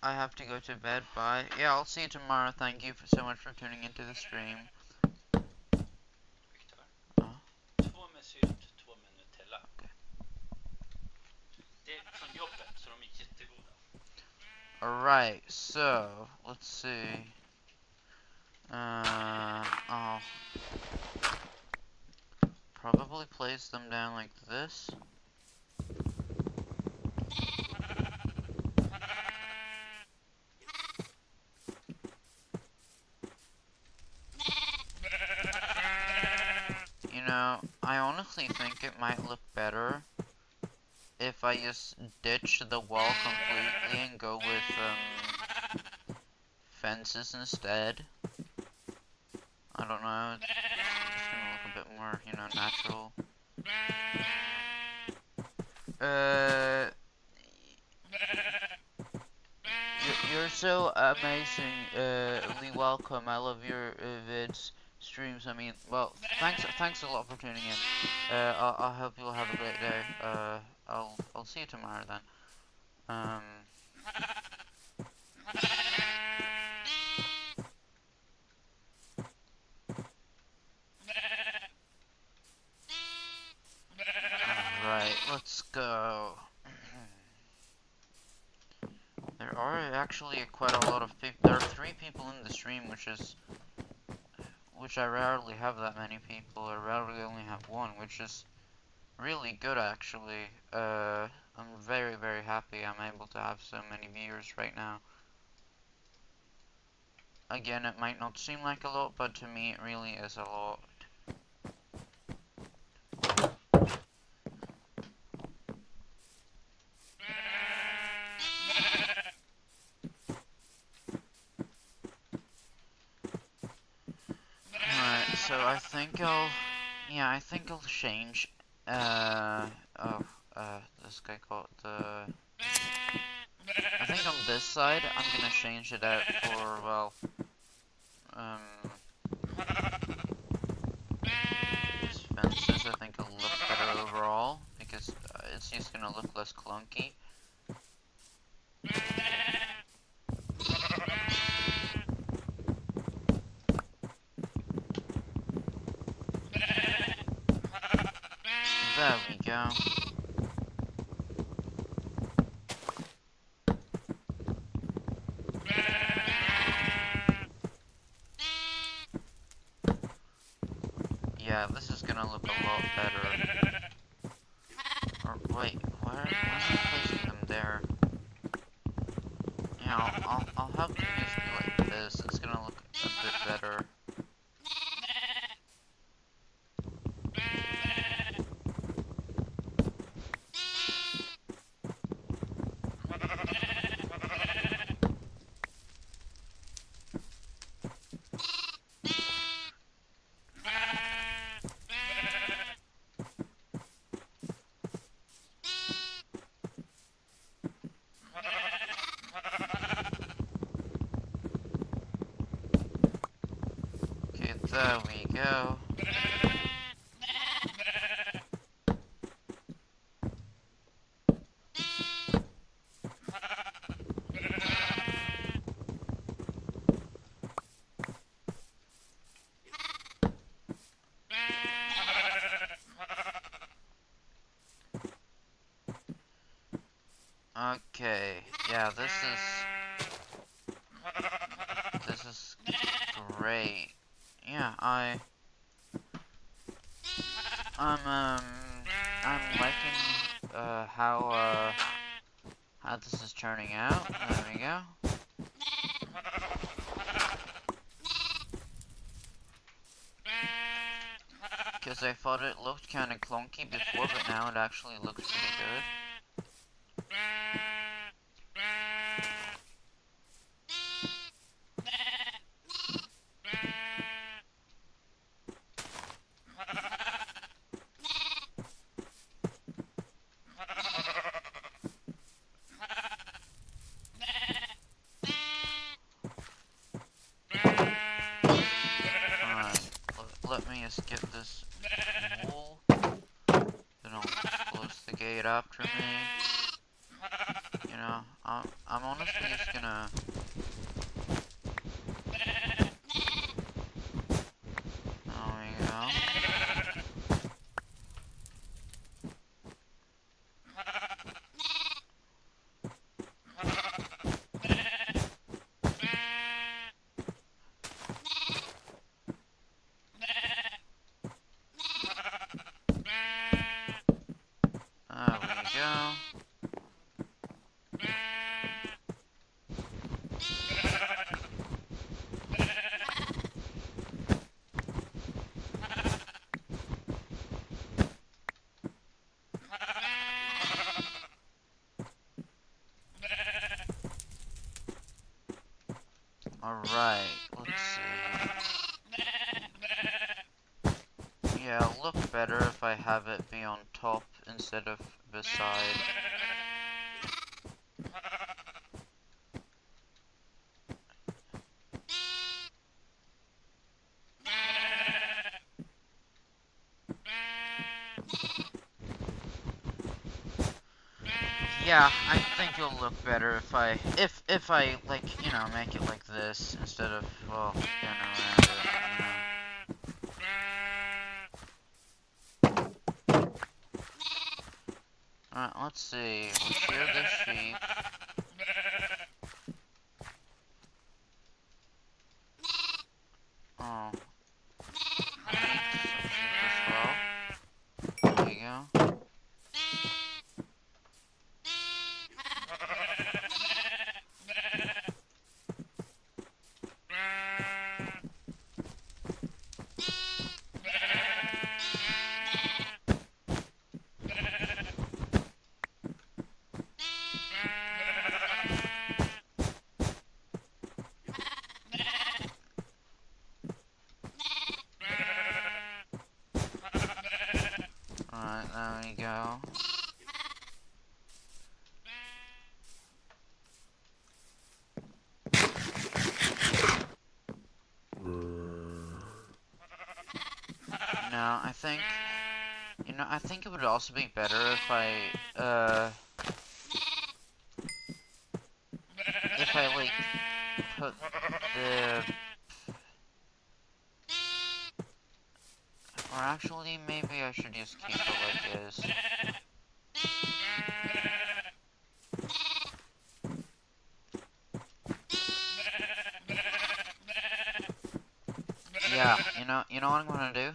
[SPEAKER 1] I have to go to bed. Bye. Yeah, I'll see you tomorrow. Thank you so much for tuning into the stream.
[SPEAKER 3] Viktor.
[SPEAKER 1] Ja.
[SPEAKER 3] 2 med sylt, 2 med Nutella.
[SPEAKER 1] Okej.
[SPEAKER 3] Det är från jobbet, så de är jättegoda.
[SPEAKER 1] Alright, so let's see. I'll probably place them down like this. You know, I honestly think it might look better if I just ditch the wall completely and go with, fences instead. I don't know, it's just gonna look a bit more, you know, natural. You're so amazingly welcome. I love your vids, streams. I mean, well, thanks a lot for tuning in. I hope you'll have a great day. I'll see you tomorrow then. Alright, let's go. There are actually quite a lot of people. There are 3 people in the stream, which I rarely have that many people. I rarely only have 1, which is really good actually. I'm very, very happy I'm able to have so many viewers right now. Again, it might not seem like a lot, but to me it really is a lot. Alright, so I think I think I'll change, this guy called I think on this side, I'm gonna change it out for, well, these fences. I think it'll look better overall, because it's just gonna look less clunky. There we go. Yeah, this is gonna look a lot better. Or wait, why am I placing them there? Yeah, I'll have them just be like this. It's gonna look a bit better. Okay, there we go. Okay, yeah, this is great. Yeah, I'm liking how this is turning out. There we go. Because I thought it looked kind of clunky before, but now it actually looks pretty good. Alright, let me just get this wall. Then I'll just close the gate after me. You know, I'm honestly just gonna... There we go. There we go. Alright, let's see. Yeah, it'll look better if I have it be on top instead of beside. Yeah, I think it'll look better if I like, you know, make it like this instead of, well, going around it, you know. Alright, let's see. We'll shear this sheep. Oh. I need some sheep as well. There we go. think, I think it would also be better if I like put the, or actually maybe I should just keep it like this. Yeah, you know what I'm gonna do?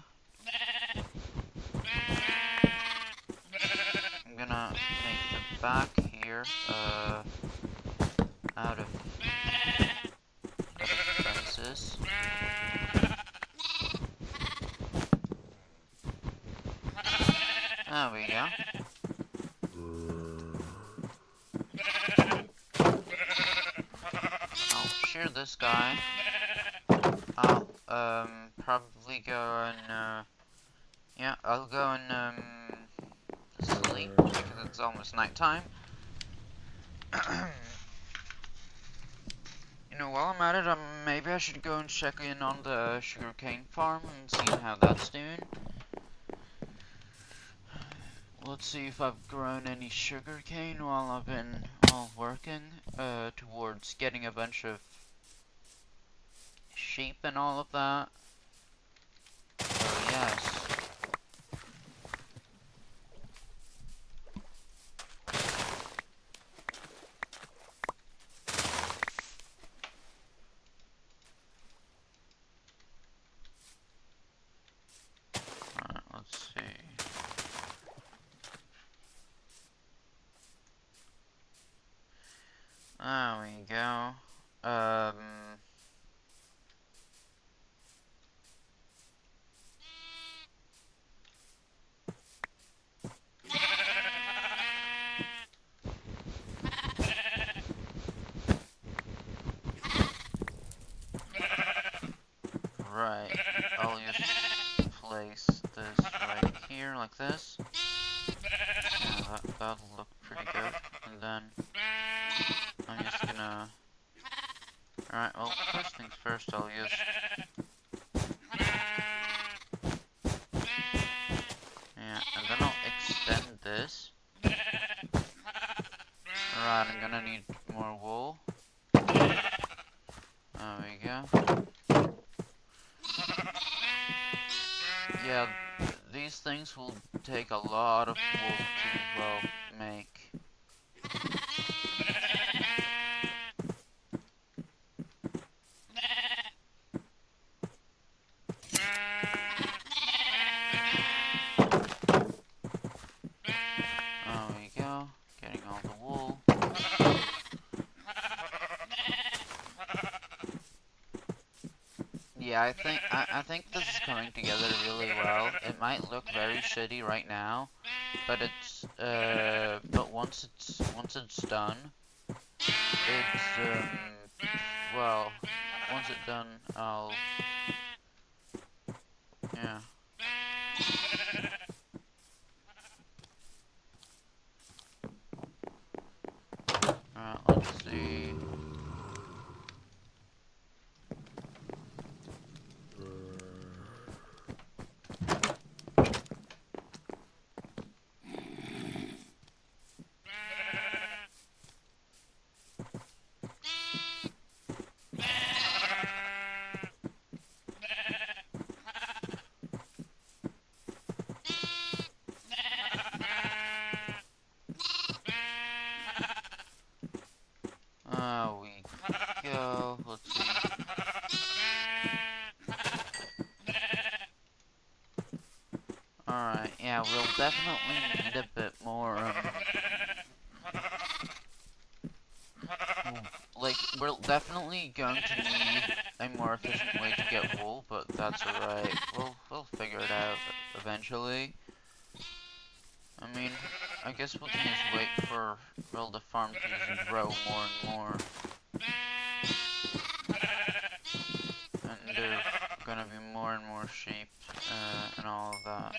[SPEAKER 1] I'm gonna make the back here, out of fences. There we go. I'll shear this guy. I'll, probably go and, yeah, I'll go and, sleep, because it's almost nighttime. While I'm at it, maybe I should go and check in on the sugarcane farm and see how that's doing. Let's see if I've grown any sugarcane while I've been working, towards getting a bunch of sheep and all of that. So, yes. Alright, let's see. There we go. Right, I'll just place this right here like this. Yeah, that'll look pretty good. And then I'm just gonna. Alright, well, first things first, I'll just. Yeah, and then I'll extend this. Alright, I'm gonna need more wool. There we go. Yeah, these things will take a lot of wool to, well, make. There we go, getting all the wool. Yeah, I think this is coming together really well. It might look very shitty right now, but but once it's done, it's well, once it's done, yeah. Let's see. We go. Let's see. Alright, yeah, we'll definitely need a bit more, like, we're definitely going to need a more efficient way to get wool, but that's alright. We'll figure it out eventually. I mean, I guess we can just wait for, well, the farm to grow more and more. And there's gonna be more and more sheep, and all of that.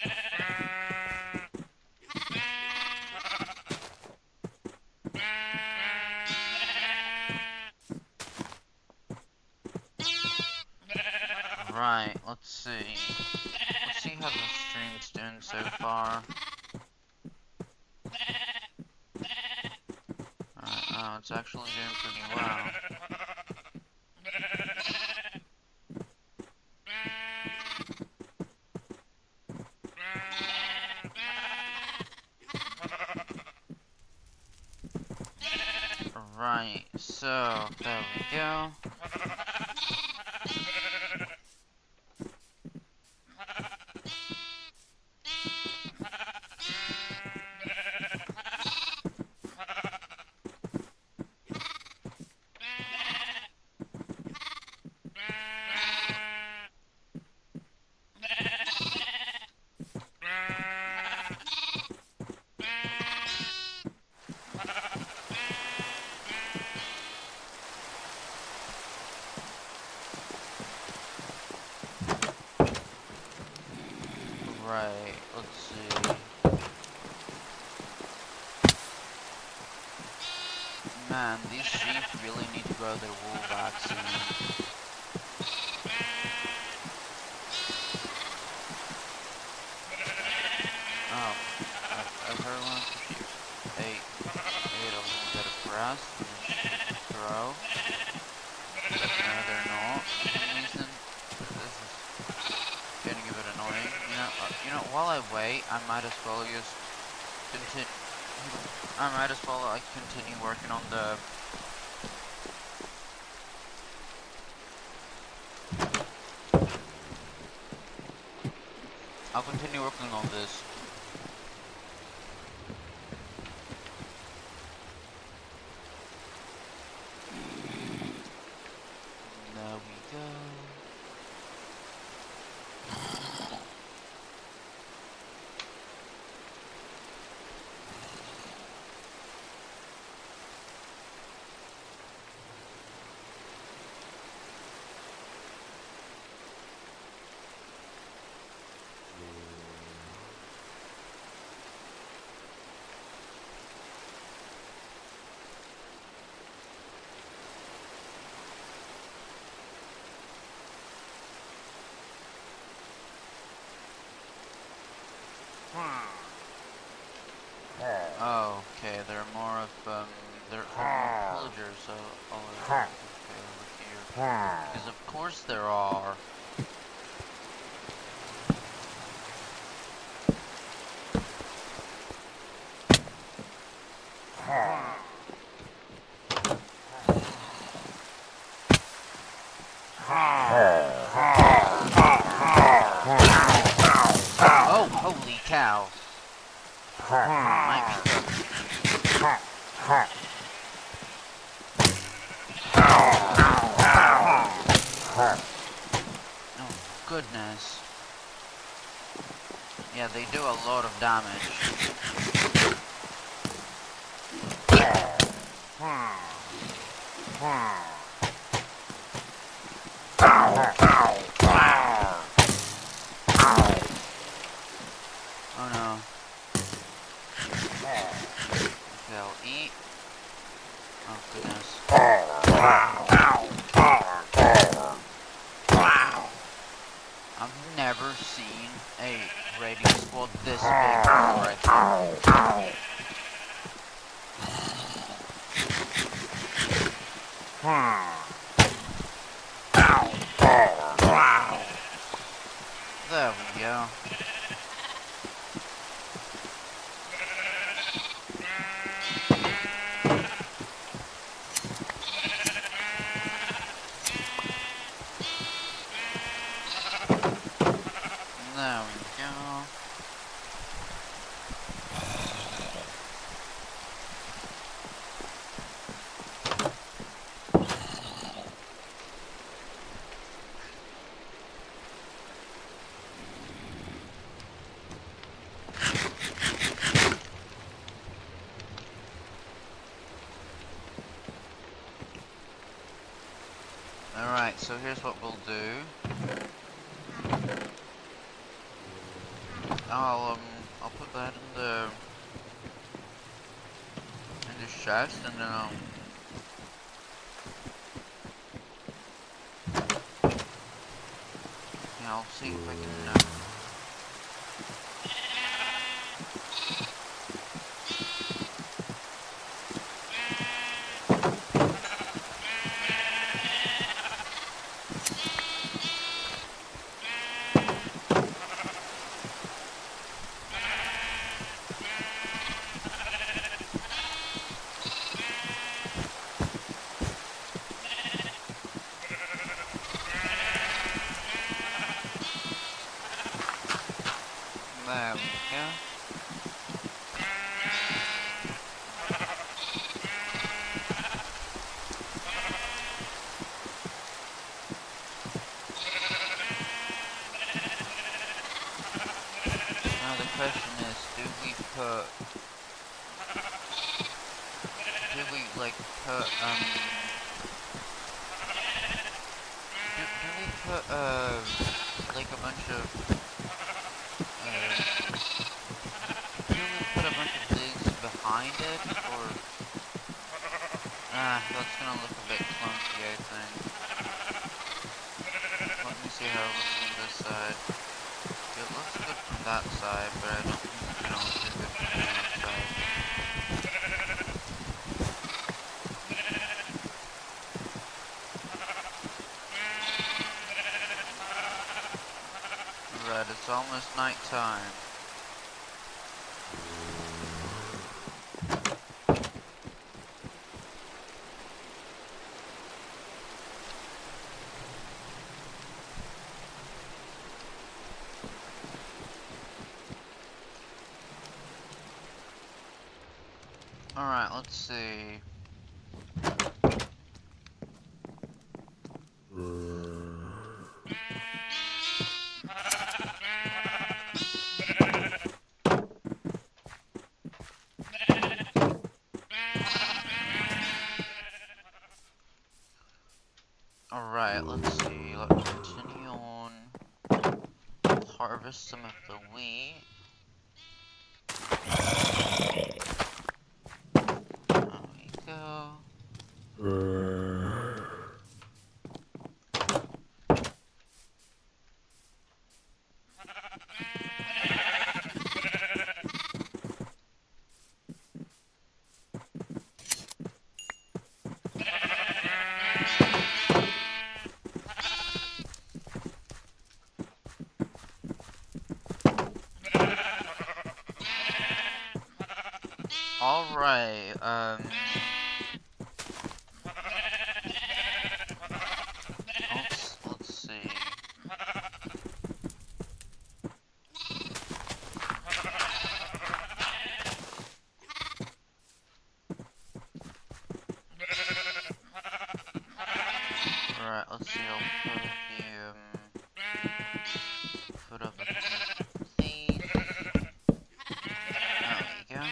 [SPEAKER 1] Right, let's see have the streams doing so far? Oh, it's actually doing pretty well. Right, so there we go. Right, let's see. Man, these sheep really need to grow their wool back soon. Oh, I've heard one of the sheep ate a little bit of grass and just grow. No, they're not. For some reason, this is getting a bit annoying. While I wait, I might as well just continue. I might as well like continue working on the. I'll continue working on this. There we go. Oh, okay, there are more of, there are more pillagers all over here. Because of course there are. Oh, holy cow. Might be oh, goodness. Yeah, they do a lot of damage. Oh no. Okay, I'll eat. Oh goodness. I've never seen a raiding squad this big before, I think. There we go. There we go. Alright, so here's what we'll do. I'll put that in the chest, and then yeah, I'll see if I can There we go. Now the question is, do we like put do we put like a bunch of do we put a bunch of things behind it, or that's gonna look a bit clunky, I think. Let me see how it looks from this side. It looks good from that side, but I don't think it's gonna look too good from the other side. Right, it's almost night time. Alright, let's see. Alright, let's see. Let's continue on. Harvest some of the wheat. There we go. Alright, let's see. Alright, let's see, I'll put up a few things. There we go.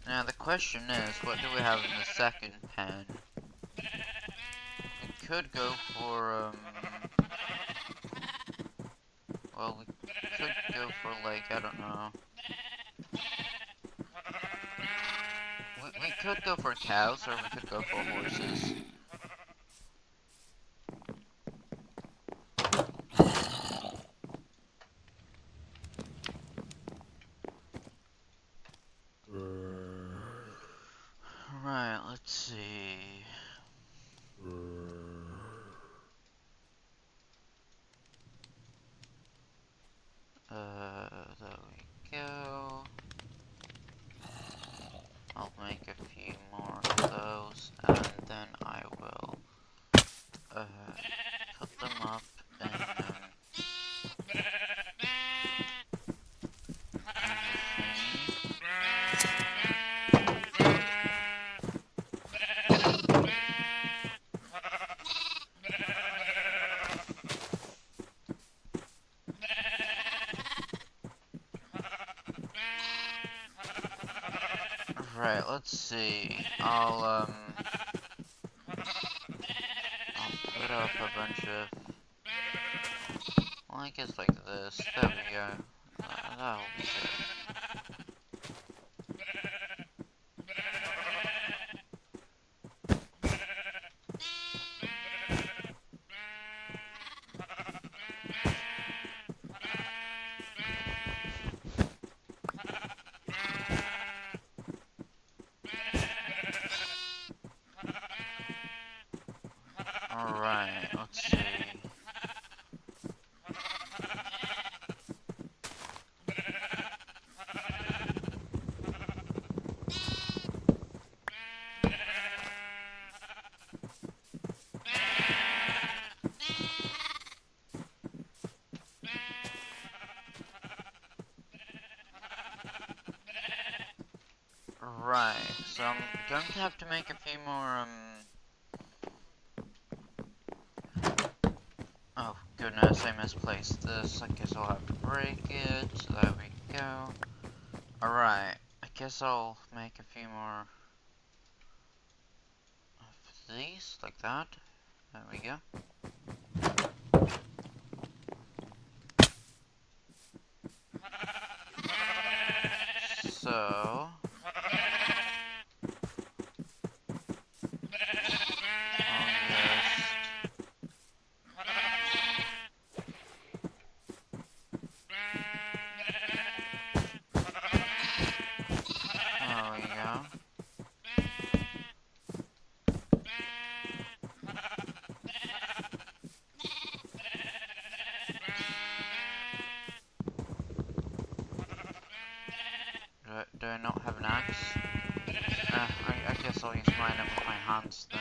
[SPEAKER 1] Now the question is, what do we have in the second pen? We could go for, well, we could go for, like, I don't know. We could go for cows, or we could go for horses. Right, let's see. There we go. I'll make a few more of those, and then I will, put them up in, Right, let's see. I'll put up a bunch of, well, I guess like this. There we go. That'll be good. Alright, let's see. Right, so I'm going to have to make a few more, oh goodness, I misplaced this. I guess I'll have to break it, so there we go. Alright, I guess I'll make a few more of these, like that. There we go. So... There we go. Do I not have an axe? I guess I'll use mine up with my hands then.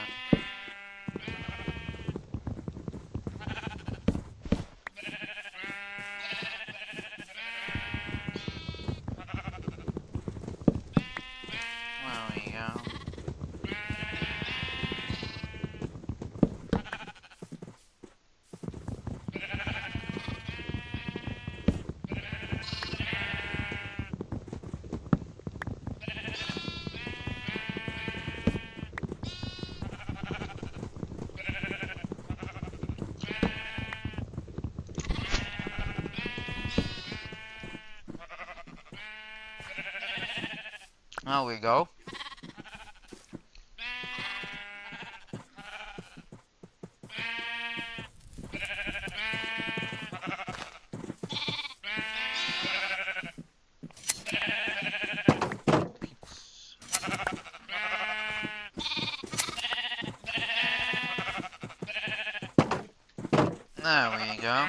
[SPEAKER 1] There we go. There we go. There we go.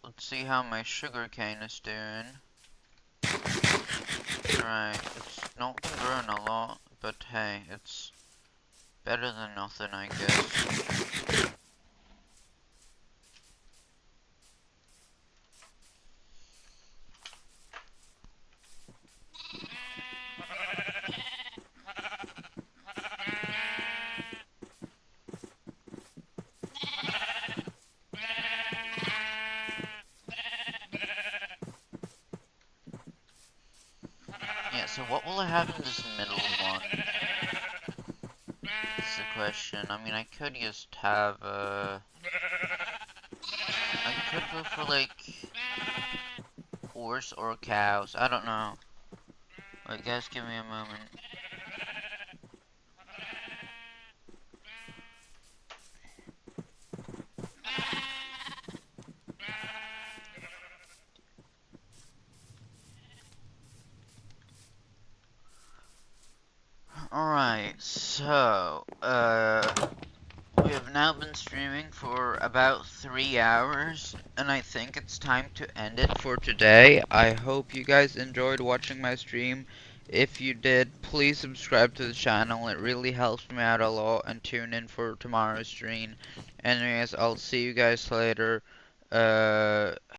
[SPEAKER 1] Let's see how my sugarcane is doing. Right, it's not been growing a lot, but hey, it's better than nothing, I guess. Yeah, so what will I have in this middle one? That's the question. I mean, I could just have, I could go for, like, horse or cows. I don't know. Wait, guys, give me a moment. Alright, so, we have now been streaming for about 3 hours, and I think it's time to end it for today. I hope you guys enjoyed watching my stream. If you did, please subscribe to the channel, it really helps me out a lot, and tune in for tomorrow's stream. Anyways, I'll see you guys later.